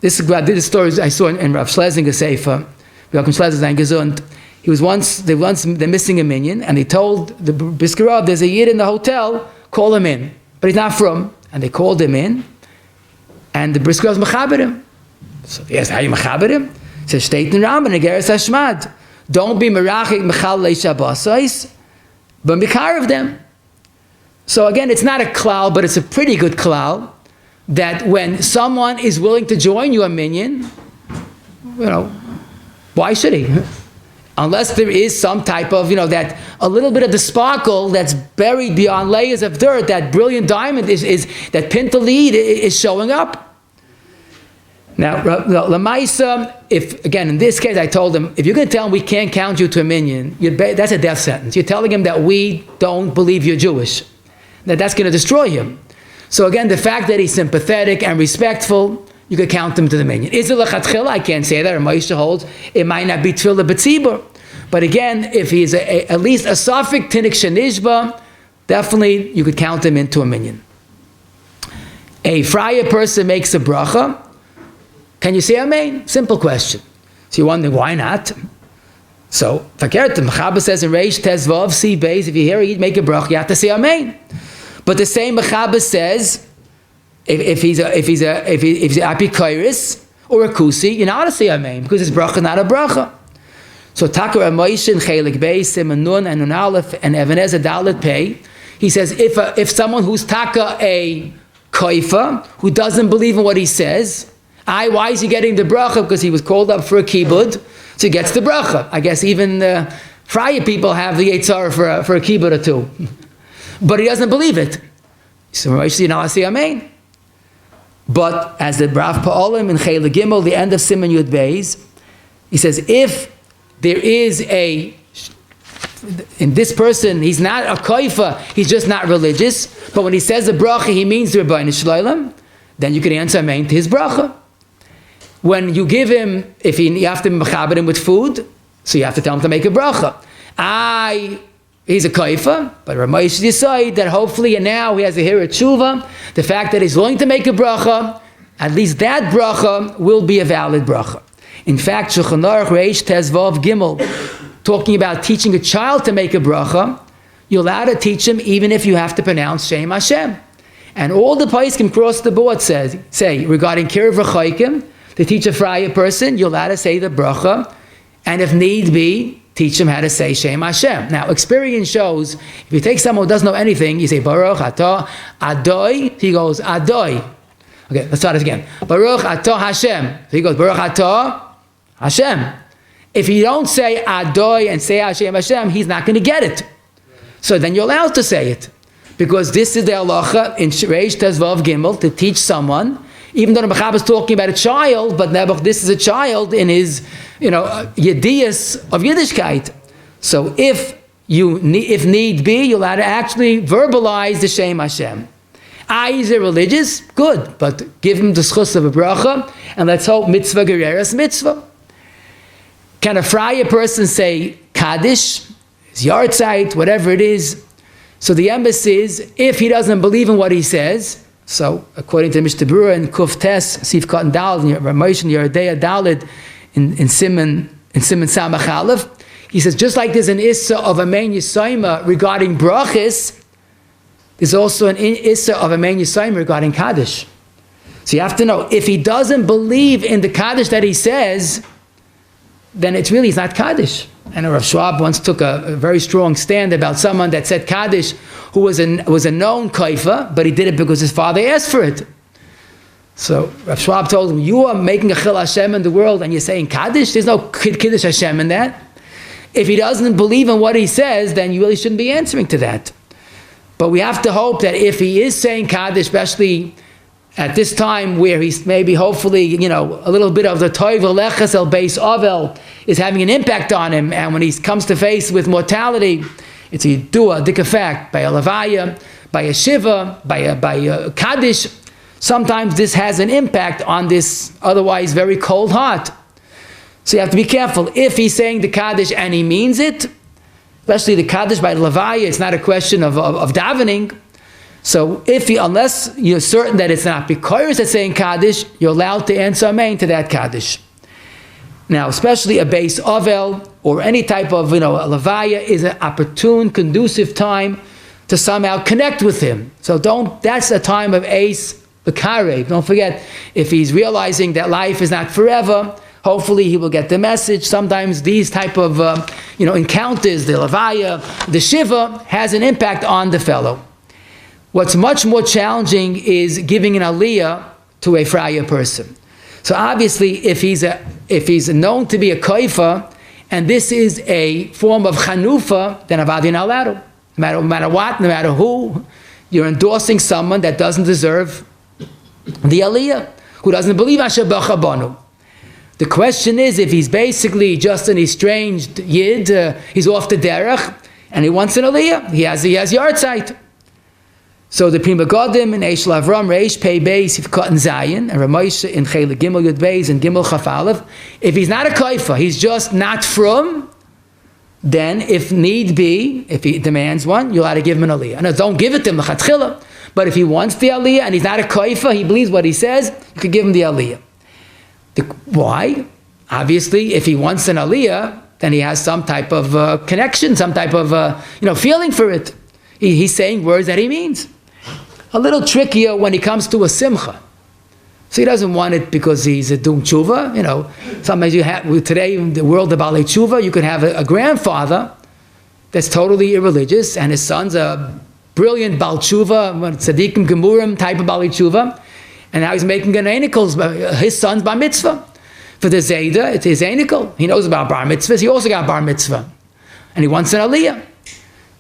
this story I saw in Rav Schlesinger's Sefer, Rav Schlesinger's Gesund. They're missing a minyan, and they told the Brisker Rav, there's a yid in the hotel, call him in. But he's not from. And they called him in, and the Brisker Rav mechaber him. So he asked, how you mechaber him? He says, Shteit in Ram, and Geras Hashmad. Don't be merachik mechal leishabasais, but mikarev them. So again, it's not a klal, but it's a pretty good klal, that when someone is willing to join you a minyan, why should he? Unless there is some type of, that a little bit of the sparkle that's buried beyond layers of dirt, that brilliant diamond is that pintalid is showing up. Now, Lamaisa, if, again, in this case, I told him, if you're going to tell him we can't count you to a minyan, that's a death sentence. You're telling him that we don't believe you're Jewish. That's going to destroy him. So again, the fact that he's sympathetic and respectful, you could count him to the minyan. Is it lechatchila? I can't say that. Or Moshe holds it might not be tefillah b'tzibur. But again, if he's at least a suffix Tinok Shenishba, definitely you could count him into a minyan. A friar person makes a bracha. Can you say amein? Simple question. So you wonder why not? So Fakert the Mechaber says in Reish Tezvav Si Beis, if you hear it, make a bracha, you have to say amein. But the same Mechaber says, if he's an apikairis or a kusi, you're not to say amein because it's bracha, not a bracha. So Takar Amoishin Chelik Beis Siman Nun and Nun Aleph and Even Ezer Dalet Pei. He says if someone who's taka a koifa who doesn't believe in what he says, why is he getting the bracha? Because he was called up for a kibud, so he gets the bracha. I guess even the friar people have the yitzhar for a kibud or two, but he doesn't believe it. So Moshe now I say amein. But as the Brav Pa'olim in Chelik Gimel, the end of Siman Yud Beis, he says if there is in this person, he's not a koifa, he's just not religious, but when he says the bracha, he means the Rebbeinu Shloim, then you can answer amein to his bracha. When you give him, you have to mechaber him with food, so you have to tell him to make a bracha. He's a koifa, but Ramesh decide that hopefully, and now he has a hira tshuva, the fact that he's willing to make a bracha, at least that bracha will be a valid bracha. In fact, Shulchan Aruch Reish Tezvav Gimel, talking about teaching a child to make a bracha, you're allowed to teach him even if you have to pronounce Shem Hashem. And all the poskim across the board say regarding Kiruv V'chaykim, to teach a friar person, you're allowed to say the bracha, and if need be, teach him how to say Shem Hashem. Now, experience shows, if you take someone who doesn't know anything, you say Baruch Atah Adoi, he goes Adoi. Okay, let's start it again. Baruch Atah Hashem. So he goes Baruch Atah Hashem. If you don't say Adoi and say Hashem, he's not going to get it. So then you're allowed to say it. Because this is the halacha in Reish Tezvav Gimel, to teach someone, Even though the Mechaber is talking about a child, but Nebuch, this is a child in his, Yedias of Yiddishkeit. So if need be, you'll have to actually verbalize the Shem Hashem. He's irreligious, good, but give him the schus of a bracha, and let's hope mitzvah gereres mitzvah. Can a Freie person say Kaddish, yartzeit, whatever it is? So the emphasis is, if he doesn't believe in what he says, so according to Mishnah Berurah in Kuf Tes, Sif Katan Daled, Ramosh and Yerdea Daled in Siman Samach Aleph, he says, just like there's an issa of amein Yisayma regarding brachos, there's also an issa of amein Yisayma regarding Kaddish. So you have to know, if he doesn't believe in the Kaddish that he says, then he's not Kaddish. And Rav Schwab once took a very strong stand about someone that said Kaddish who was a known kaifa, but he did it because his father asked for it. So Rav Schwab told him, you are making a chil Hashem in the world and you're saying Kaddish? There's no Kiddush Hashem in that. If he doesn't believe in what he says, then you really shouldn't be answering to that. But we have to hope that if he is saying Kaddish, especially at this time where he's maybe hopefully, a little bit of the toivel leches el beis avel is having an impact on him, and when he comes to face with mortality, it's a dua, dik effect, by a levaya, by a shiva, by a Kaddish, sometimes this has an impact on this otherwise very cold heart. So you have to be careful. If he's saying the Kaddish and he means it, especially the Kaddish by the levaya, it's not a question of davening. So unless you're certain that it's not Bikoros that's saying Kaddish, you're allowed to answer amein to that Kaddish. Now, especially a beis avel or any type of, a levaya is an opportune, conducive time to somehow connect with him. So that's a time of eis l'karev. Don't forget, if he's realizing that life is not forever, hopefully he will get the message. Sometimes these type of, encounters, the levaya, the shiva, has an impact on the fellow. What's much more challenging is giving an aliyah to a Freie person. So obviously, if he's known to be a kaifa, and this is a form of chanufa, then avadin aladu. No matter what, no matter who, you're endorsing someone that doesn't deserve the aliyah, who doesn't believe Asher Bacha Banu. The question is, if he's basically just an estranged yid, he's off the derech, and he wants an aliyah, he has yartzeit. So the Prima Godim in Eish Lavram, Reish Pei Beis, if Katan Zayin, and Ramosha in Chele Gimel Yud Beis and Gimel Chaf Aleph, if he's not a kaifa, he's just not from, then if need be, if he demands one, you'll have to give him an aliyah. Now don't give it to him, l'chatchila, but if he wants the aliyah and he's not a kaifa, he believes what he says, you could give him the aliyah. Why? Obviously, if he wants an aliyah, then he has some type of connection, some type of feeling for it. He's saying words that he means. A little trickier when he comes to a simcha. So he doesn't want it because he's a doing tshuva. Sometimes you have, today in the world of balei tshuva, you could have a grandfather that's totally irreligious, and his son's a brilliant bal tshuva, tzaddikim gemurim type of balei tshuva, and now he's making an einikos, his son's bar mitzvah. For the zayda, it's his einikol. He knows about bar mitzvahs, he also got bar mitzvah. And he wants an aliyah.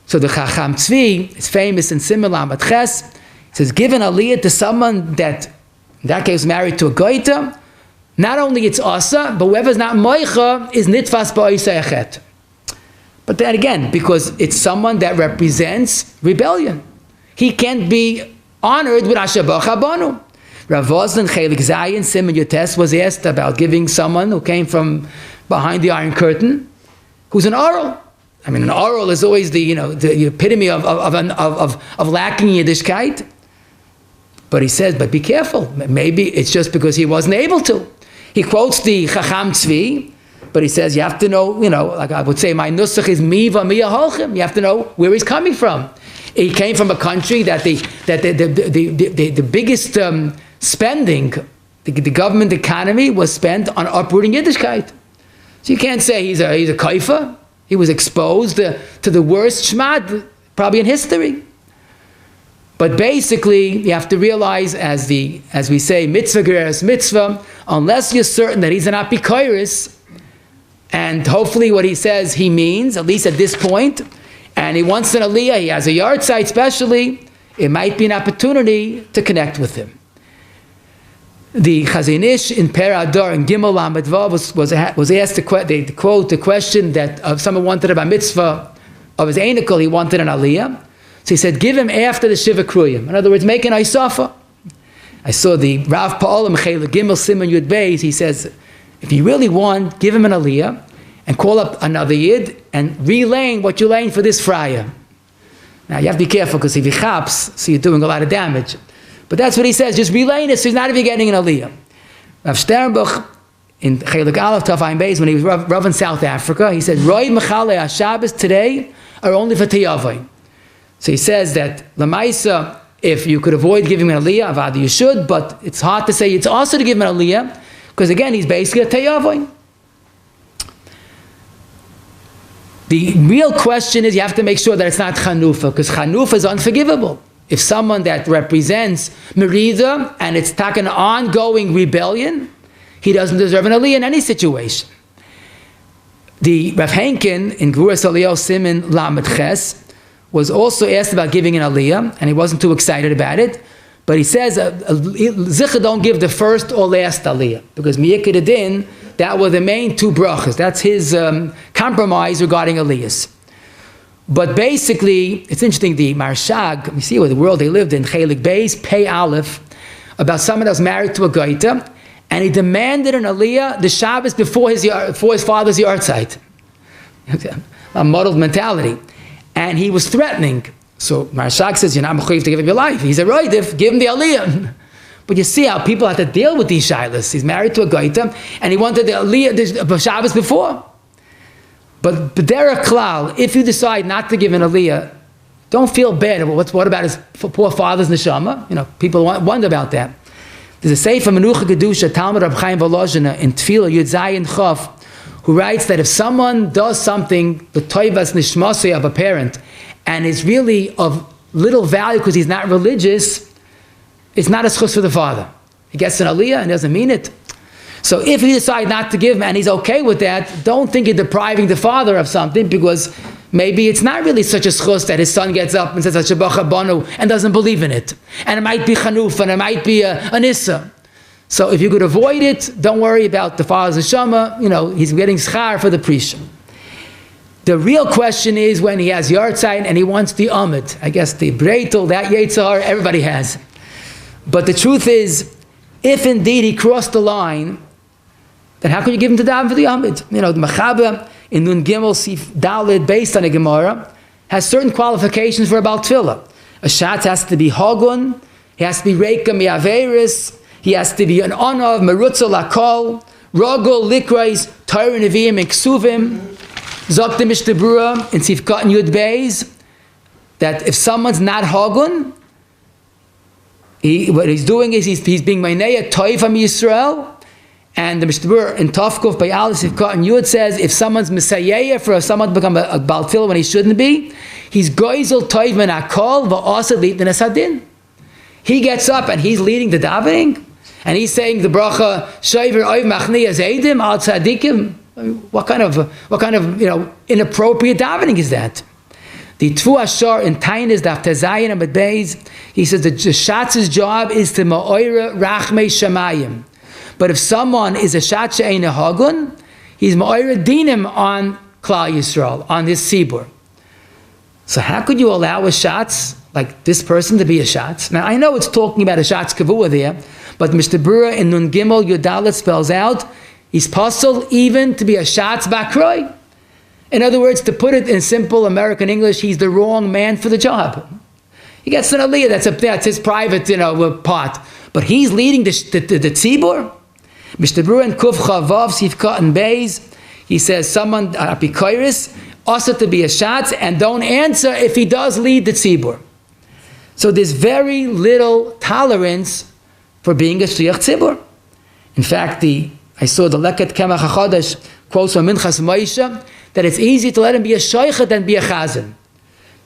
So the Chacham Tzvi is famous in Simon Ches. He says, give an aliyah to someone that, in that case, married to a goita. Not only it's asa, but whoever's not moicha is nitfas ba'isa echet. But then again, because it's someone that represents rebellion, he can't be honored with Asher Bacha Banu. Rav Voslan Chelik Zayin Simon Yotes was asked about giving someone who came from behind the Iron Curtain, who's an oral. I mean, an oral is always the epitome of lacking Yiddishkeit. But he says, but be careful. Maybe it's just because he wasn't able to. He quotes the Chacham Tzvi, but he says you have to know, like I would say, my nusach is miva miya holchem. You have to know where he's coming from. He came from a country that the biggest spending, the government economy was spent on uprooting Yiddishkeit. So you can't say he's a kaifa. He was exposed to the worst shmad probably in history. But basically, you have to realize, as we say, mitzvah gereres mitzvah, unless you're certain that he's an apikoiris, and hopefully what he says he means, at least at this point, and he wants an aliyah, he has a yartzeit especially, it might be an opportunity to connect with him. The Chazon Ish in Per Adar in Gimel Lamed Vav was asked to quote the question that someone wanted a mitzvah of his einikel, he wanted an aliyah. So he said, give him after the Shiva Kruyim. In other words, make an isafa. I saw the Rav Pa'olim Chayla Gimel Simon Yud Beis. He says, if you really want, give him an aliyah and call up another yid and relaying what you're laying for this fraya. Now you have to be careful because if he chaps, so you're doing a lot of damage. But that's what he says, just relaying it so he's not even getting an aliyah. Rav Sternbuch in Chelik Aleph Tavayin Beis, when he was Rav in South Africa, he said, Roi Mechalei HaShabbos today are only for Tiyavai. So he says that Lamaisa, if you could avoid giving him an aliyah, avada you should, but it's hard to say it's also to give him an aliyah, because again, he's basically a Tiyavai. The real question is you have to make sure that it's not Chanufa, because Chanufa is unforgivable. If someone that represents Merida and it's an ongoing rebellion, he doesn't deserve an aliyah in any situation. The Rav Henkin in Guras Aliyos Simin Lamed Ches was also asked about giving an aliyah, and he wasn't too excited about it. But he says, Zicha don't give the first or last aliyah, because Miyikid Adin, that were the main two brachos. That's his compromise regarding aliyos. But basically, it's interesting, the Marshag, you see what the world they lived in, Chelik Beis, Pei Aleph, about someone that was married to a Gaita, and he demanded an aliyah the Shabbos before his father's yartzeit. A muddled mentality. And he was threatening. So Marshak says, you're not mechuyev to give him your life. He's a roidif, give him the aliyah. But you see how people have to deal with these shilas. He's married to a gaita, and he wanted the aliyah the Shabbos before. But b'derech klal, if you decide not to give an aliyah, don't feel bad. What about his poor father's neshama? You know, people wonder about that. There's a sefer Menucha Kedusha, Talmud Rab Chaim Volozhina, in Tefillah Yud Zayin Chaf, who writes that if someone does something, the toivas nishmasei of a parent, and is really of little value because he's not religious, it's not a schus for the father. He gets an aliyah and doesn't mean it. So if you decide not to give him and he's okay with that, don't think you're depriving the father of something, because maybe it's not really such a schus that his son gets up and says Hashabach Banu and doesn't believe in it. And it might be chanuf and it might be an issa. So if you could avoid it, don't worry about the father's neshama. You know, he's getting schar for the prisha. The real question is when he has yartzeit and he wants the amid. I guess the breitel, that yetzar, everybody has. But the truth is, if indeed he crossed the line, then how can you give him to daven for the amid? You know, the Mechaber in Nun Gimel Sif Dalid, based on a Gemara, has certain qualifications for a Baal Tefillah. A shatz has to be hogun, he has to be reika mi'averis, he has to be an onav, merutza lakol, rogol, likrais, Torah neviim, and ksuvim, zok the Mishnah Berurah in Sifkat and Yud Beis, that if someone's not hogun, what he's doing is he's being meineya toivam Yisrael. And the Mishnah Berurah in Tafkuf by Alice Sifkat and Yud says if someone's Messiah for someone to become a Baal Tefillah when he shouldn't be, he's goizel toiv min hakol va'asad litnin esadin. He gets up and he's leading the davening, and he's saying the bracha shayver oiv machni azeidim al tzadikim. What kind of inappropriate davening is that? The Tfu Ashar in Tainis Daf Tezayin Amid Beis, he says the shatz's job is to ma'oira rachmei shamayim. But if someone is a shat she'ein hagun, he's ma'oira dinim on Klal Yisrael, on his sibur. So how could you allow a shatz like this person to be a shatz? Now I know it's talking about a shatz kavua there, but Mishnah Berurah in Nun Gimel Yudalet spells out he's possible even to be a shatz bakroi. In other words, to put it in simple American English, he's the wrong man for the job. He gets an aliyah, that's his private part. But he's leading the tzibur. Mishnah Berurah in Kuf Chavav Sifkat and Beis, he says someone apikoiris also to be a shatz and don't answer if he does lead the tzibur. So there's very little tolerance for being a shliach tzibur. In fact, I saw the Leket Kemach HaChodesh quotes from Minchas Moshe that it's easy to let him be a shoichet than be a chazan,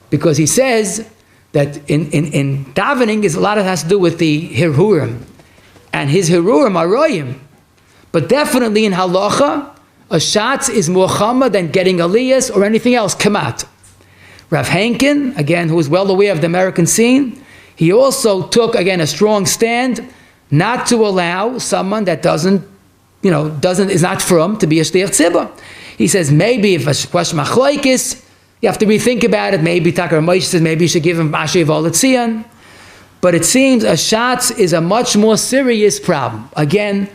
because he says that in davening is a lot of has to do with the hirurim, and his hirurim are royim. But definitely in halacha, a shatz is more chama than getting aliyos or anything else, kamat. Rav Henkin, again, who is well aware of the American scene, he also took, again, a strong stand not to allow someone that is not from to be a shliach tzibur. He says maybe if a question machlokes, you have to rethink about it. Maybe Takar Moshe says maybe you should give him Asher Volatzion. But it seems a shatz is a much more serious problem. Again,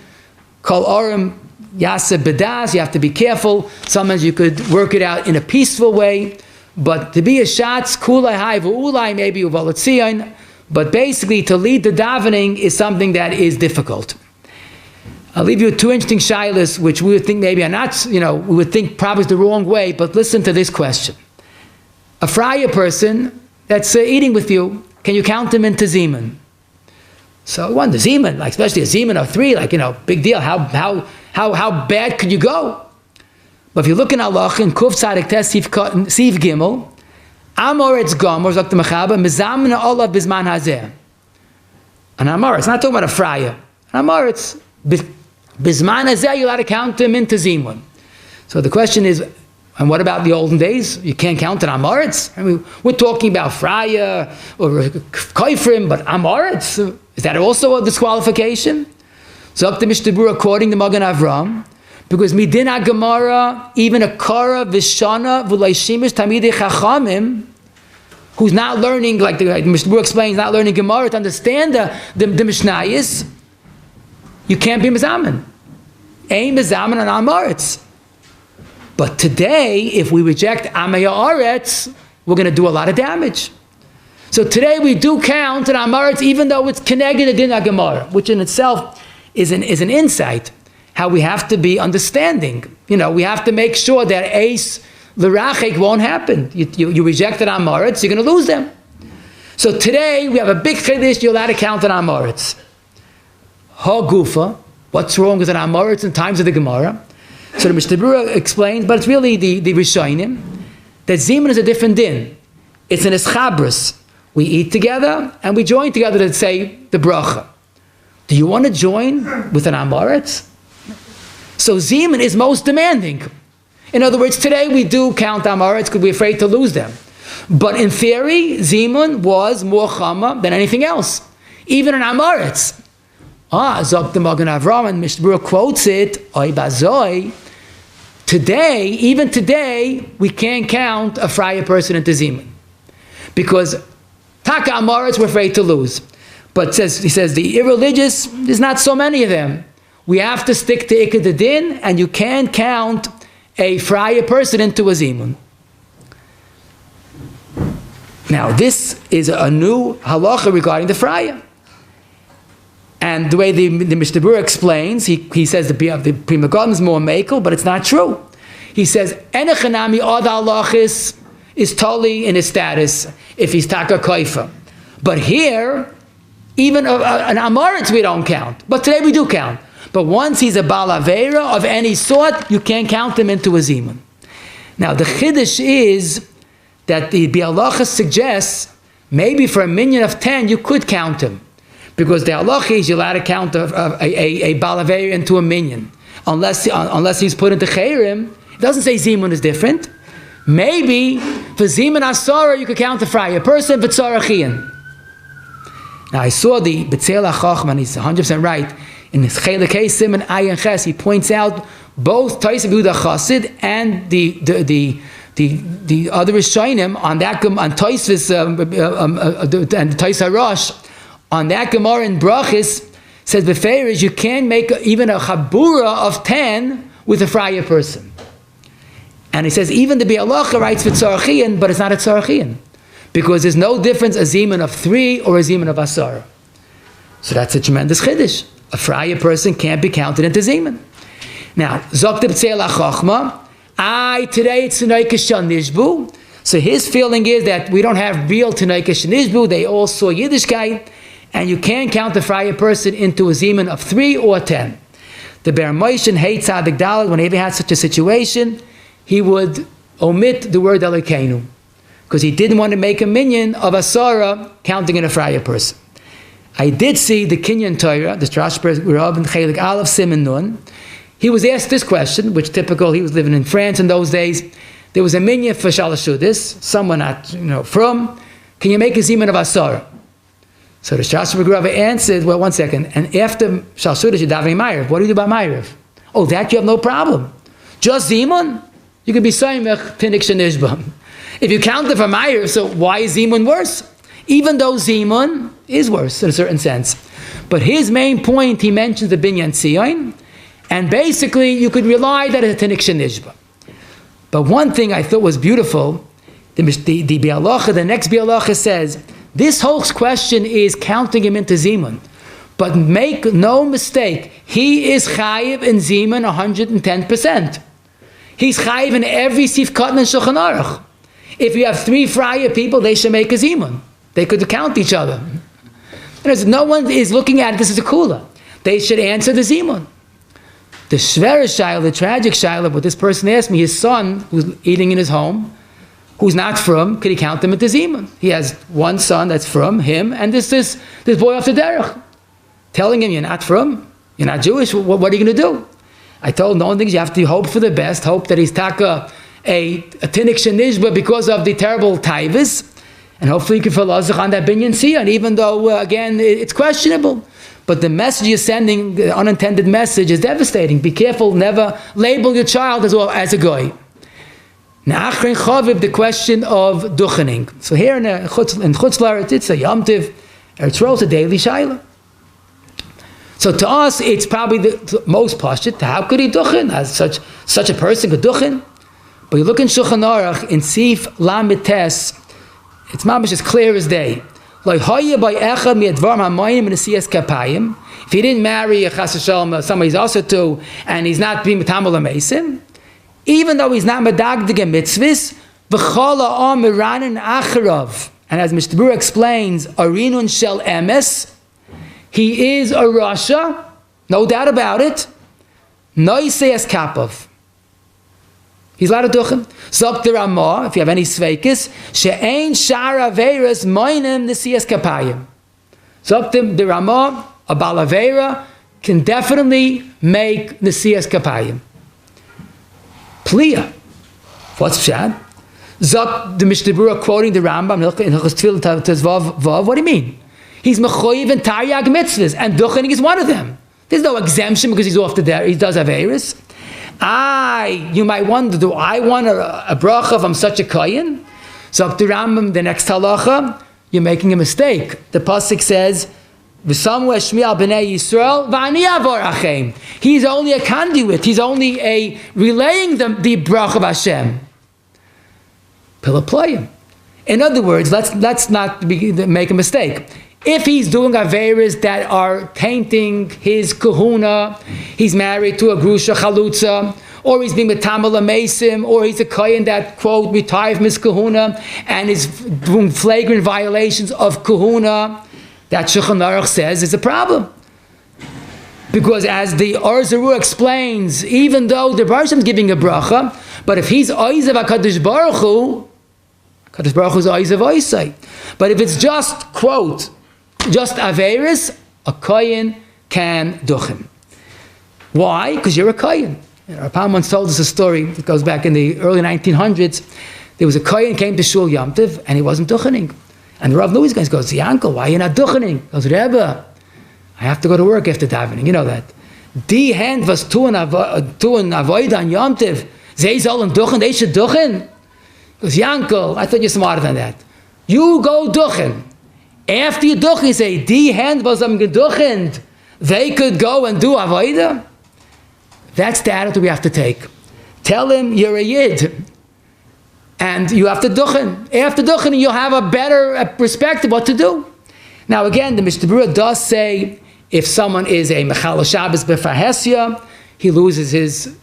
Kol Orim Yaseh Bedas, you have to be careful. Sometimes you could work it out in a peaceful way. But to be a shatz, kulai hai v'ulai, maybe uvolatzion. But basically, to lead the davening is something that is difficult. I'll leave you two interesting shilas, which we would think maybe are not, we would think probably is the wrong way, but listen to this question. A friar person that's eating with you, can you count him into zimun? So one, the zimun, like especially a zimun of 3, big deal. How bad could you go? But if you look in halacha in Kuf Tzadik Tes Siv Gimel, Amoretz Gomer Zok Mechaba Mizamna Olav Bizman Hazeh. An Amoretz, not talking about a friar. An Amoretz Bizman Hazeh, you're allowed to count him into zimun. So the question is, and what about the olden days? You can't count an Amoretz. I mean, we're talking about friar or koifrim, but Amoretz, is that also a disqualification? Zok the Mishnah Berurah according to Magen Avram. Because midin Gemara, even a kara v'shana v'leishimish tamidei chachamim, who's not learning, like the Mishnah Berurah explains, not learning Gemara to understand the Mishnayos, you can't be mezamen. Ein mezamen on Amoretz. But today, if we reject Amaya Aretz, we're going to do a lot of damage. So today we do count an Amoretz, even though it's keneged din Gemara, which in itself is an insight. How we have to be understanding. We have to make sure that ace l'rachek won't happen. You rejected Amoretz, you're going to lose them. So today we have a big chiddush, you're allowed to count an Amoretz. Ha gufa, what's wrong with an Amoretz in times of the Gemara? So the Mishnah Berurah explains, but it's really the Rishonim, that zimun is a different din. It's an eschabris. We eat together and we join together to say the bracha. Do you want to join with an Amoretz? So zimun is most demanding. In other words, today we do count Amoretz because we're afraid to lose them. But in theory, zimun was more chama than anything else. Even an Amoretz. Zok the Magen Avram, and Mishnah Berurah quotes it, Oy bazoi. Today, even today, we can't count a friar person into zimun. Because taka Amoretz we're afraid to lose. But he says the irreligious, there's not so many of them. We have to stick to Ikad Din, and you can't count a friar person into a zimun. Now, this is a new halacha regarding the friar. And the way the Mishnah Berurah explains, he says the Prima Gordon is more makel, but it's not true. He says, Enechanami od halachis is totally in his status if he's taka koifa. But here, even an Amoretz we don't count. But today we do count. But once he's a Baal Aveira of any sort, you can't count him into a zimun. Now the chiddush is that the halacha suggests maybe for a minyan of 10 you could count him, because the halacha is you're allowed to count a Baal Aveira into a minyan, unless he's put into chayrim. It doesn't say zimun is different. Maybe for zimun asara you could count a friar person, but tzarachian. Now I saw the B'tzeil HaChachman, he's 100% right. In his Chelek Simon Ayin Ches, he points out both Tais of Yehuda Chassid and the other Rishonim on that on Taisvis and Tais Harash on that Gemara in brachos says beferish you can make even a chabura of 10 with a friar person. And he says even the Bialacha writes for tzarachian, but it's not a tzarachian because there's no difference a zimun of 3 or a zimun of asar. So that's a tremendous chiddush. A friar person can't be counted into zimun. Now, Zok B'tzeil HaChachma, today it's Tinok Shenishbu. So his feeling is that we don't have real Tinok Shenishbu, they all saw Yiddishkeit, and you can't count the friar person into a zimun of 3 or 10. The Ber Moshe hates Tzadik Daled, whenever he had such a situation, he would omit the word Elokeinu, because he didn't want to make a minyan of Asara counting in a friar person. I did see the Kinyan Torah, the Strasbourg Rav and Chelik Aleph Siman Nun. He was asked this question, which typical, he was living in France in those days. There was a minyan for Shalashudis, someone not from. Can you make a zimun of Asara? So the Shastra Grava answered, well, one second, and after Shal Sudash, you're davening Ma'ariv. What do you do about Ma'ariv? Oh, that you have no problem. Just zimun, you can be Saimech Tinnik Shenishba. If you count it for Ma'ariv, so why is zimun worse? Even though zimun is worse in a certain sense. But his main point, he mentions the binyan tzion, and basically you could rely that it's a Tinnik Shenishba. But one thing I thought was beautiful, the Bialacha, the next Bialacha says, this whole question is counting him into zimun. But make no mistake, he is chayiv in zimun 110%. He's chayiv in every sifkat and Shulchan Aruch. If you have 3 fraya people, they should make a zimun. They could count each other. No one is looking at this as a kula. They should answer the zimun. The shver shayla, the tragic shayla, but this person asked me, his son, who's eating in his home, who's not from, could he count them at the zimun? He has one son that's from him, and this boy off the derech, telling him, you're not from, you're not Jewish, what are you going to do? I told him, the only thing is you have to hope for the best, hope that he's taka a tinnik shenishba because of the terrible Teves, and hopefully you can follow on that binyan siyan, even though, again, it's questionable. But the message you're sending, the unintended message, is devastating. Be careful, never label your child as a goy. Now, the question of duchening. So here in Chutz La'aretz, it's a Yom Tiv, it's a daily shayla. So to us, it's probably the most pashut. How could he duchen? As such a person could duchen? But you look in Shulchan Aruch, in Sif Lamed Tes, it's mamish as clear as day. If he didn't marry a chas v'shalom, somebody he's also to, and he's not being metamal amein, even though he's not medagdig mitzvahs, v'chola amiranin acharav, and as Mr. Brewer explains, arinun shel emes, he is a rasha, no doubt about it. Noisei kapov. He's allowed to duchen. Zok the Ramah, if you have any sveikis, she'ein shar averas moinem nesias kapayim. Zok the Ramah, a balavera can definitely make nesias kapayim. Pliya. What's pshat? Zok the Mishnah Berurah quoting the Rambam in Hilchos Tefillah Tezvav. What do you mean? He's mechoyev and taryag mitzvahs, and duchening is one of them. There's no exemption because he's off the there. He does averas. You might wonder, do I want a bracha if I'm such a kohen? So up to Rambam, the next halacha, you're making a mistake. The pasuk says, "V'samua shmi'al b'nei Yisrael v'ani avor achem." He's only a conduit. He's only a relaying the bracha of Hashem. Pilaplayim. In other words, let's not make a mistake. If he's doing averas that are tainting his kahuna, he's married to a grusha chalutza, or he's being metamal amesim, or he's a kohen that, quote, retired from his kahuna, and is doing flagrant violations of kahuna, that Shulchan Aruch says is a problem. Because as the Or Zarua explains, even though the Baruch is giving a bracha, but if he's oizav HaKadosh Baruch Hu, HaKadosh Baruch Hu is oizav oisai. But if it's just, quote, just averis, a kohen can duchen. Why? Because you're a kohen. Rapam once told us a story that goes back in the early 1900s. There was a kohen came to Shul Yom Tov and he wasn't duchening. And the Rav knew these guys. Goes, Yankel, why are you not duchening? He goes, Rebbe, I have to go to work after davening. You know that. Die hand was tun avoid on Yom Tov. They sollen duchen. They should duchen. He goes, Yankel, I thought you're smarter than that. You go duchen. After you duchen, you say, die hand was am geduchend. They could go and do avoida. That's the attitude we have to take. Tell him you're a yid. And you have to duchen. After duchen, you'll have a better perspective what to do. Now again, the Mishnah Berurah does say, if someone is a mechal Shabbos b'farhesya, he loses his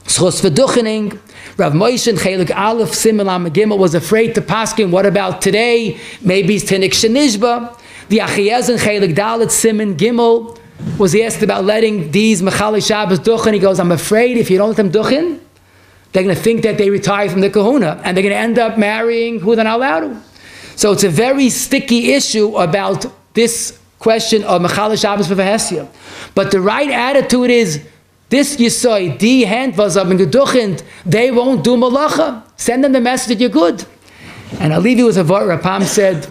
schus for duchening. Rav Moshe in Chelik Aleph Siman Lamed Gimel was afraid to paskin. What about today? Maybe it's Tinnik Shenishba. The Achiyez in Chelik Dalet Siman Gimel was asked about letting these mechal Shabbos duchen. He goes, I'm afraid if you don't let them duchen, they're going to think that they retire from the kahuna, and they're going to end up marrying who they're not allowed to. So it's a very sticky issue about this question of mechal Shabbos v'vahesya. But the right attitude is, this Yisoi, die hand was up and geduchend, they won't do malacha. Send them the message that you're good. And I'll leave you with a vart. Rapam said,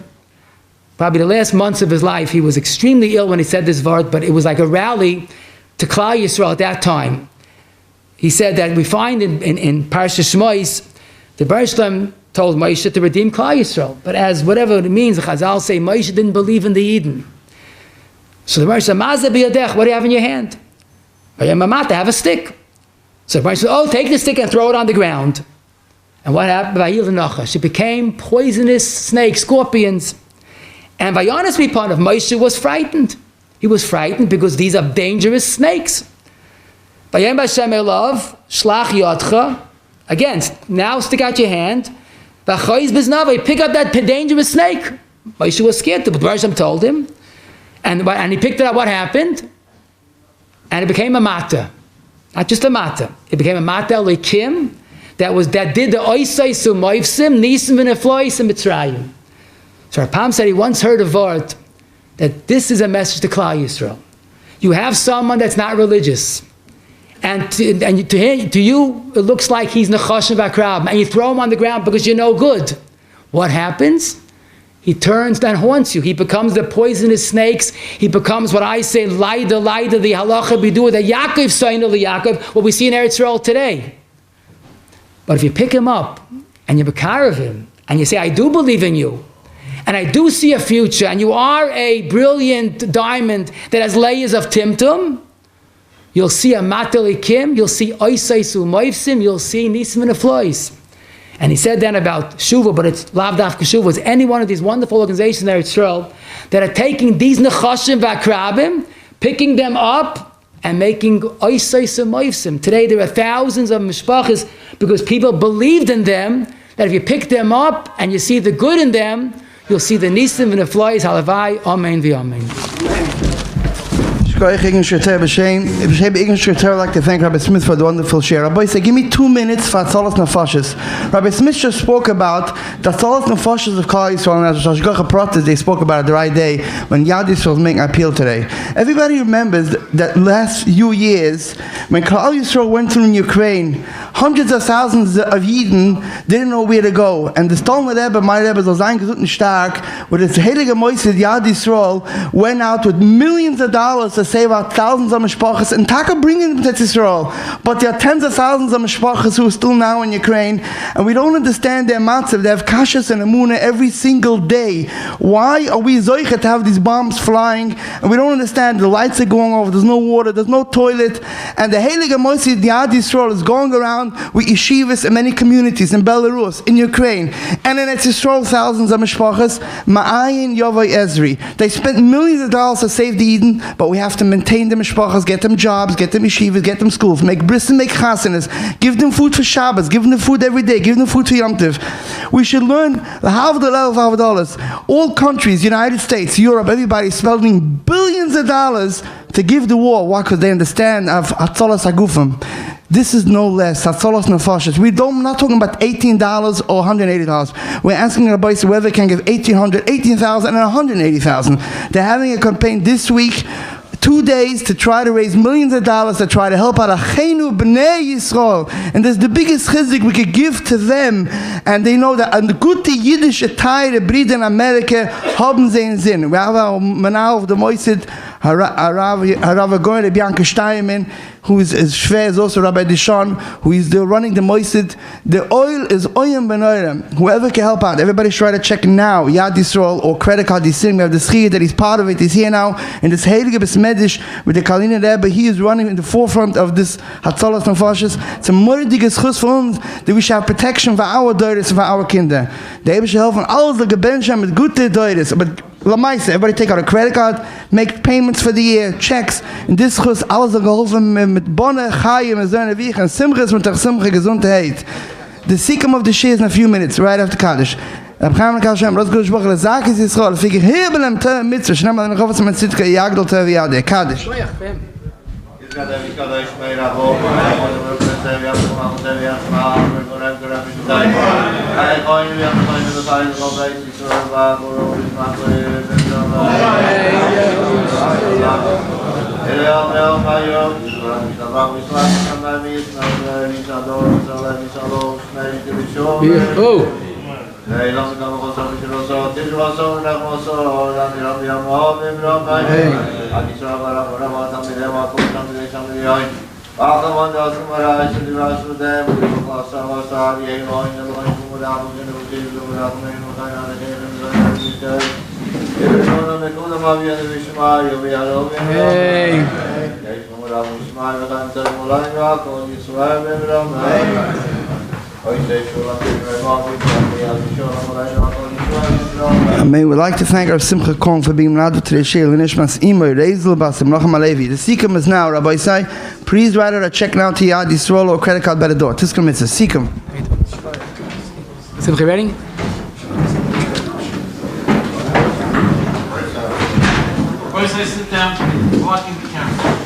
probably the last months of his life, he was extremely ill when he said this word, but it was like a rally to Klal Yisrael at that time. He said that we find in Parashat Shmos, the Baruch Shalom told Moshe to redeem Klal Yisrael. But as whatever it means, the Chazal say Moshe didn't believe in the Eden. So the Baruch said, Mazeh biyadech, what do you have in your hand? I have a stick. So the Baruch said, oh, take the stick and throw it on the ground. And what happened? It became poisonous snakes, scorpions. And Vayonas Mipanov, Moshe was frightened. He was frightened because these are dangerous snakes. Vayem Hashem elav, shlach yadcha. Again, now stick out your hand. V'choiz biznavei, pick up that dangerous snake. Moshe was scared. The Baruch Shem told him, and he picked it up. What happened? And it became a mata, not just a mata. It became a mata likim that did the oisay sumayvsim nisim v'neflois and mitzrayim. So Rapam said he once heard a word that this is a message to Klal Yisrael. You have someone that's not religious. And to you, it looks like he's nechashim v'akrab, and you throw him on the ground because you're no good. What happens? He turns and haunts you. He becomes the poisonous snakes. He becomes what I say, laida, the halacha bidur, the Yaakov saying of the Yaakov, what we see in Eretz Yisrael today. But if you pick him up and you bekar of him, and you say, I do believe in you, and I do see a future, and you are a brilliant diamond that has layers of timtum, you'll see a matalikim, you'll see oisaisu moivsim, you'll see nisim and aflois. And he said then about Shuva, but it's lav dafka Shuva, it's any one of these wonderful organizations there at Yisrael that are taking these nechashim v'akrabim, picking them up, and making oisaisu moivsim. Today there are thousands of mishpachas because people believed in them, that if you pick them up and you see the good in them, you'll see the nisim and the flies, halavai, amein v'amein. I'd like to thank Rabbi Smith for the wonderful share. Rabbi said, give me 2 minutes for Atzalas Nefashis. Rabbi Smith just spoke about the Atzalas Nefashis of Klal Yisrael, and as Hashgacha Pratis, they spoke about it the right day when Yad Yisrael was making an appeal today. Everybody remembers that last few years when Klal Yisrael went through in Ukraine, hundreds of thousands of Yidden didn't know where to go. And the Stolner Rebbe, my Rebbe, Zolzain Gesund Stark, with his Heilige Moisid Yad Yisrael, went out with millions of dollars to save out thousands of mishpachas and Taka bringing them to Israel. But there are tens of thousands of mishpachas who are still now in Ukraine, and we don't understand their matzav. They have kashas and amuna every single day. Why are we zoichet to have these bombs flying? And we don't understand. The lights are going off. There's no water. There's no toilet. And the Heilige Moisid Yad Yisrael is going around with yeshivas in many communities in Belarus, in Ukraine, and in Eretz Yisrael, thousands of mishpachas. Ma'ayin Yovai Ezri. They spent millions of dollars to save the Eden, but we have to maintain the mishpachas, get them jobs, get them yeshivas, get them schools, make brisim, make chasanas, give them food for Shabbos, give them food every day, give them food for Yom Tov. We should learn the $5. All countries, United States, Europe, everybody is spending billions of dollars to give the war. Why? Because they understand of Hatzolas Hagufim. This is no less. Hatzolas Nefashis. We're not talking about $18 or $180. We're asking Rabbi whether they can give $1,800, $18,000, and $180,000. They're having a campaign this week, 2 days, to try to raise millions of dollars to try to help out Achenu B'nai Yisrael. And there's the biggest chizuk we could give to them. And they know that, and the gute Yiddish attire, the breed in America, haben sie in Sinn. We have our manal of the Moisid, Harav Goy, Bianca Steinman, who is Shver, is also Rabbi Dishon, who is running the Moisid. The oil is Oyem Ben Oyem. Whoever can help out, everybody should try to check now, Yad Yisrael or credit card Yisrael. We have the Schir that he's part of it. He's here now in this Heilige Besmedish with the Kalina Rebbe. He is running in the forefront of this Hatzalas Nefashis. It's a mordiges chus for uns that we should have protection for our daughters and for our kinder. The Rebbe should help on all the Gebensham with good daughters. But Lamaisa, everybody take out a credit card, make payments for the year, checks. In this chus, alles geholfen mit Bonne, Chayim, and Zerne Vich, and Simches mit der Simche Gesundheit. The sikkim of the shir is in a few minutes, right after Kaddish. Rab Chaim Hashem, Rosh Gosh Boch, Lezak is Yisrael, Fikir Hebelem Te Mitzvah, Shnem Adon Chofetz Mit Zitka, Yagdol Te V'Yadeh, Kaddish. Oh. Amen. We'd like to thank our Simcha Kong for being allowed to today's share. L'nishmas Imoy Rezel Basim Nachum Alevi. The Sikkim is now, Rabbi Say. Please write out a check now to Yad Yisrael or credit card by the door. Tiskum Mitzvah. Sikkim. Simcha, ready? First, I sit down, watching the camera.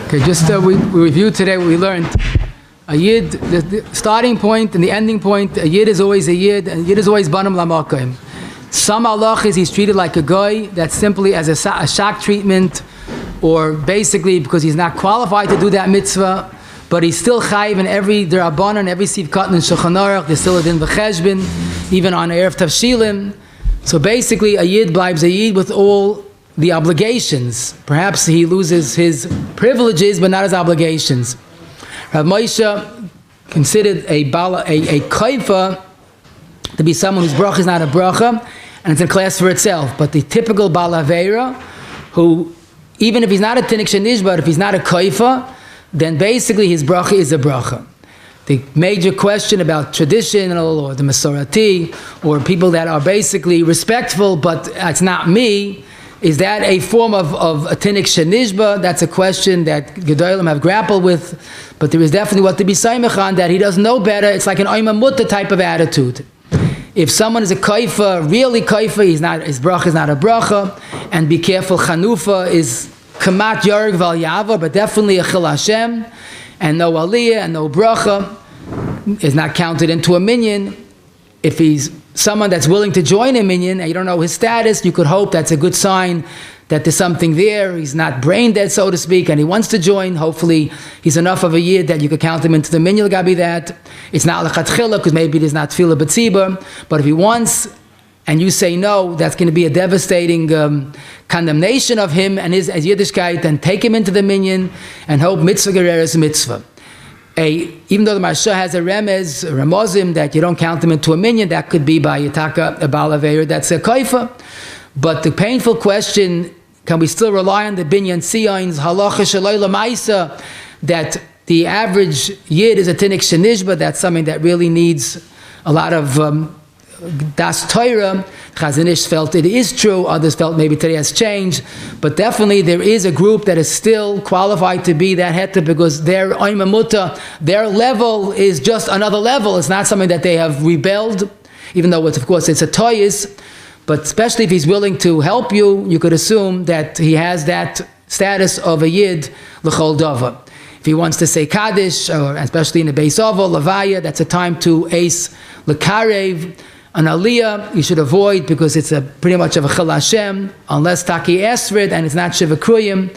Okay, just we reviewed today what we learned. A yid, the starting point and the ending point, a yid is always a yid, and a yid is always banam lamakim. Some halachas he's treated like a guy, that's simply as a shock treatment, or basically because he's not qualified to do that mitzvah, but he's still chayiv in every derabanan, every sivkat and shulchan aruch, there's still a din v'cheshbin, even on erev tavshilim. So basically a yid blibes a yid with all the obligations. Perhaps he loses his privileges, but not his obligations. Rav Moshe considered a kaifa to be someone whose bracha is not a bracha, and it's in class for itself. But the typical balavera, who even if he's not a tinuk shenishba, if he's not a kaifa, then basically his bracha is a bracha. The major question about traditional or the Masorati, or people that are basically respectful, but it's not me, is that a form of a tinuk shenishba? That's a question that Gedolim have grappled with, but there is definitely what to be saimach on, that he doesn't know better. It's like an oima mutta type of attitude. If someone is a kaifa, really kaifa, his bracha is not a bracha, and be careful, chanufa is kamat yarg val yava, but definitely a chil Hashem, and no aliyah and no bracha is not counted into a minyan. If he's someone that's willing to join a minyan and you don't know his status, you could hope that's a good sign that there's something there. He's not brain dead, so to speak, and he wants to join. Hopefully he's enough of a yid that you could count him into the minyan. Gabi that it's not lechatchila because maybe there's not tefillah b'tzibur, but if he wants and you say no, that's going to be a devastating condemnation of him and his as Yiddishkeit, then take him into the minyan and hope mitzvah gereres mitzvah. Even though the Marsha has a ramozim that you don't count them into a minyan, that could be by Yitaka, a balaveir, that's a kaifa. But the painful question, can we still rely on the binyan siyons, halacha shaloi lamaisa, that the average yid is a tinuk shenishba? That's something that really needs a lot of das Torah. Chazon Ish felt it is true, others felt maybe today has changed, but definitely there is a group that is still qualified to be that heta because their oima mutta, their level is just another level. It's not something that they have rebelled, even though it's, of course it's a toyis, but especially if he's willing to help you, you could assume that he has that status of a yid l'chol dava. If he wants to say Kaddish, or especially in the Beis Oval, Levaya, that's a time to ace l'karev. An aliyah you should avoid because it's pretty much of a chil Hashem, unless taki esrid and it's not shiva kruyim.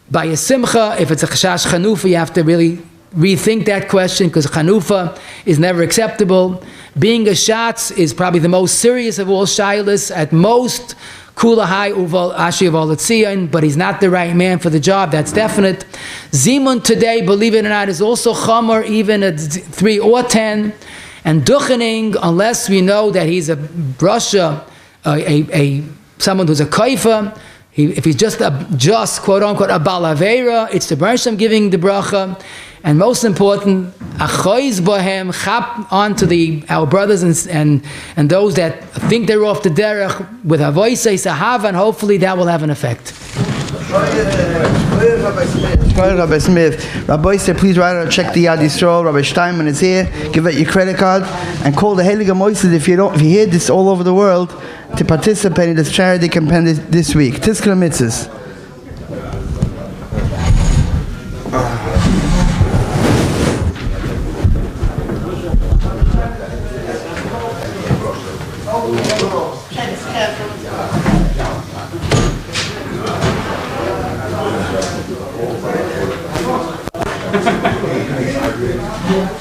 By a simcha, if it's a chashash chanufa, you have to really rethink that question because chanufa is never acceptable. Being a shatz is probably the most serious of all shaylas. At most, kula hai uval ashi uval etzion, but he's not the right man for the job. That's definite. Zimun today, believe it or not, is also chamor, even at 3 or 10. And duchening, unless we know that he's a brasha, someone who's a kaifa, if he's just quote unquote a balavera, it's the Bershom giving the bracha. And most important, achoiz bohem, chap onto our brothers and those that think they're off the derech with a voice sahava, and hopefully that will have an effect. Rabbi Smith. Rabbi said, please write out, check the Yad Yisrael. Rabbi Steinman is here. Give out your credit card and call the Heilige Moises if you hear this all over the world to participate in this charity campaign this week. Tiskra mitzvahs. What?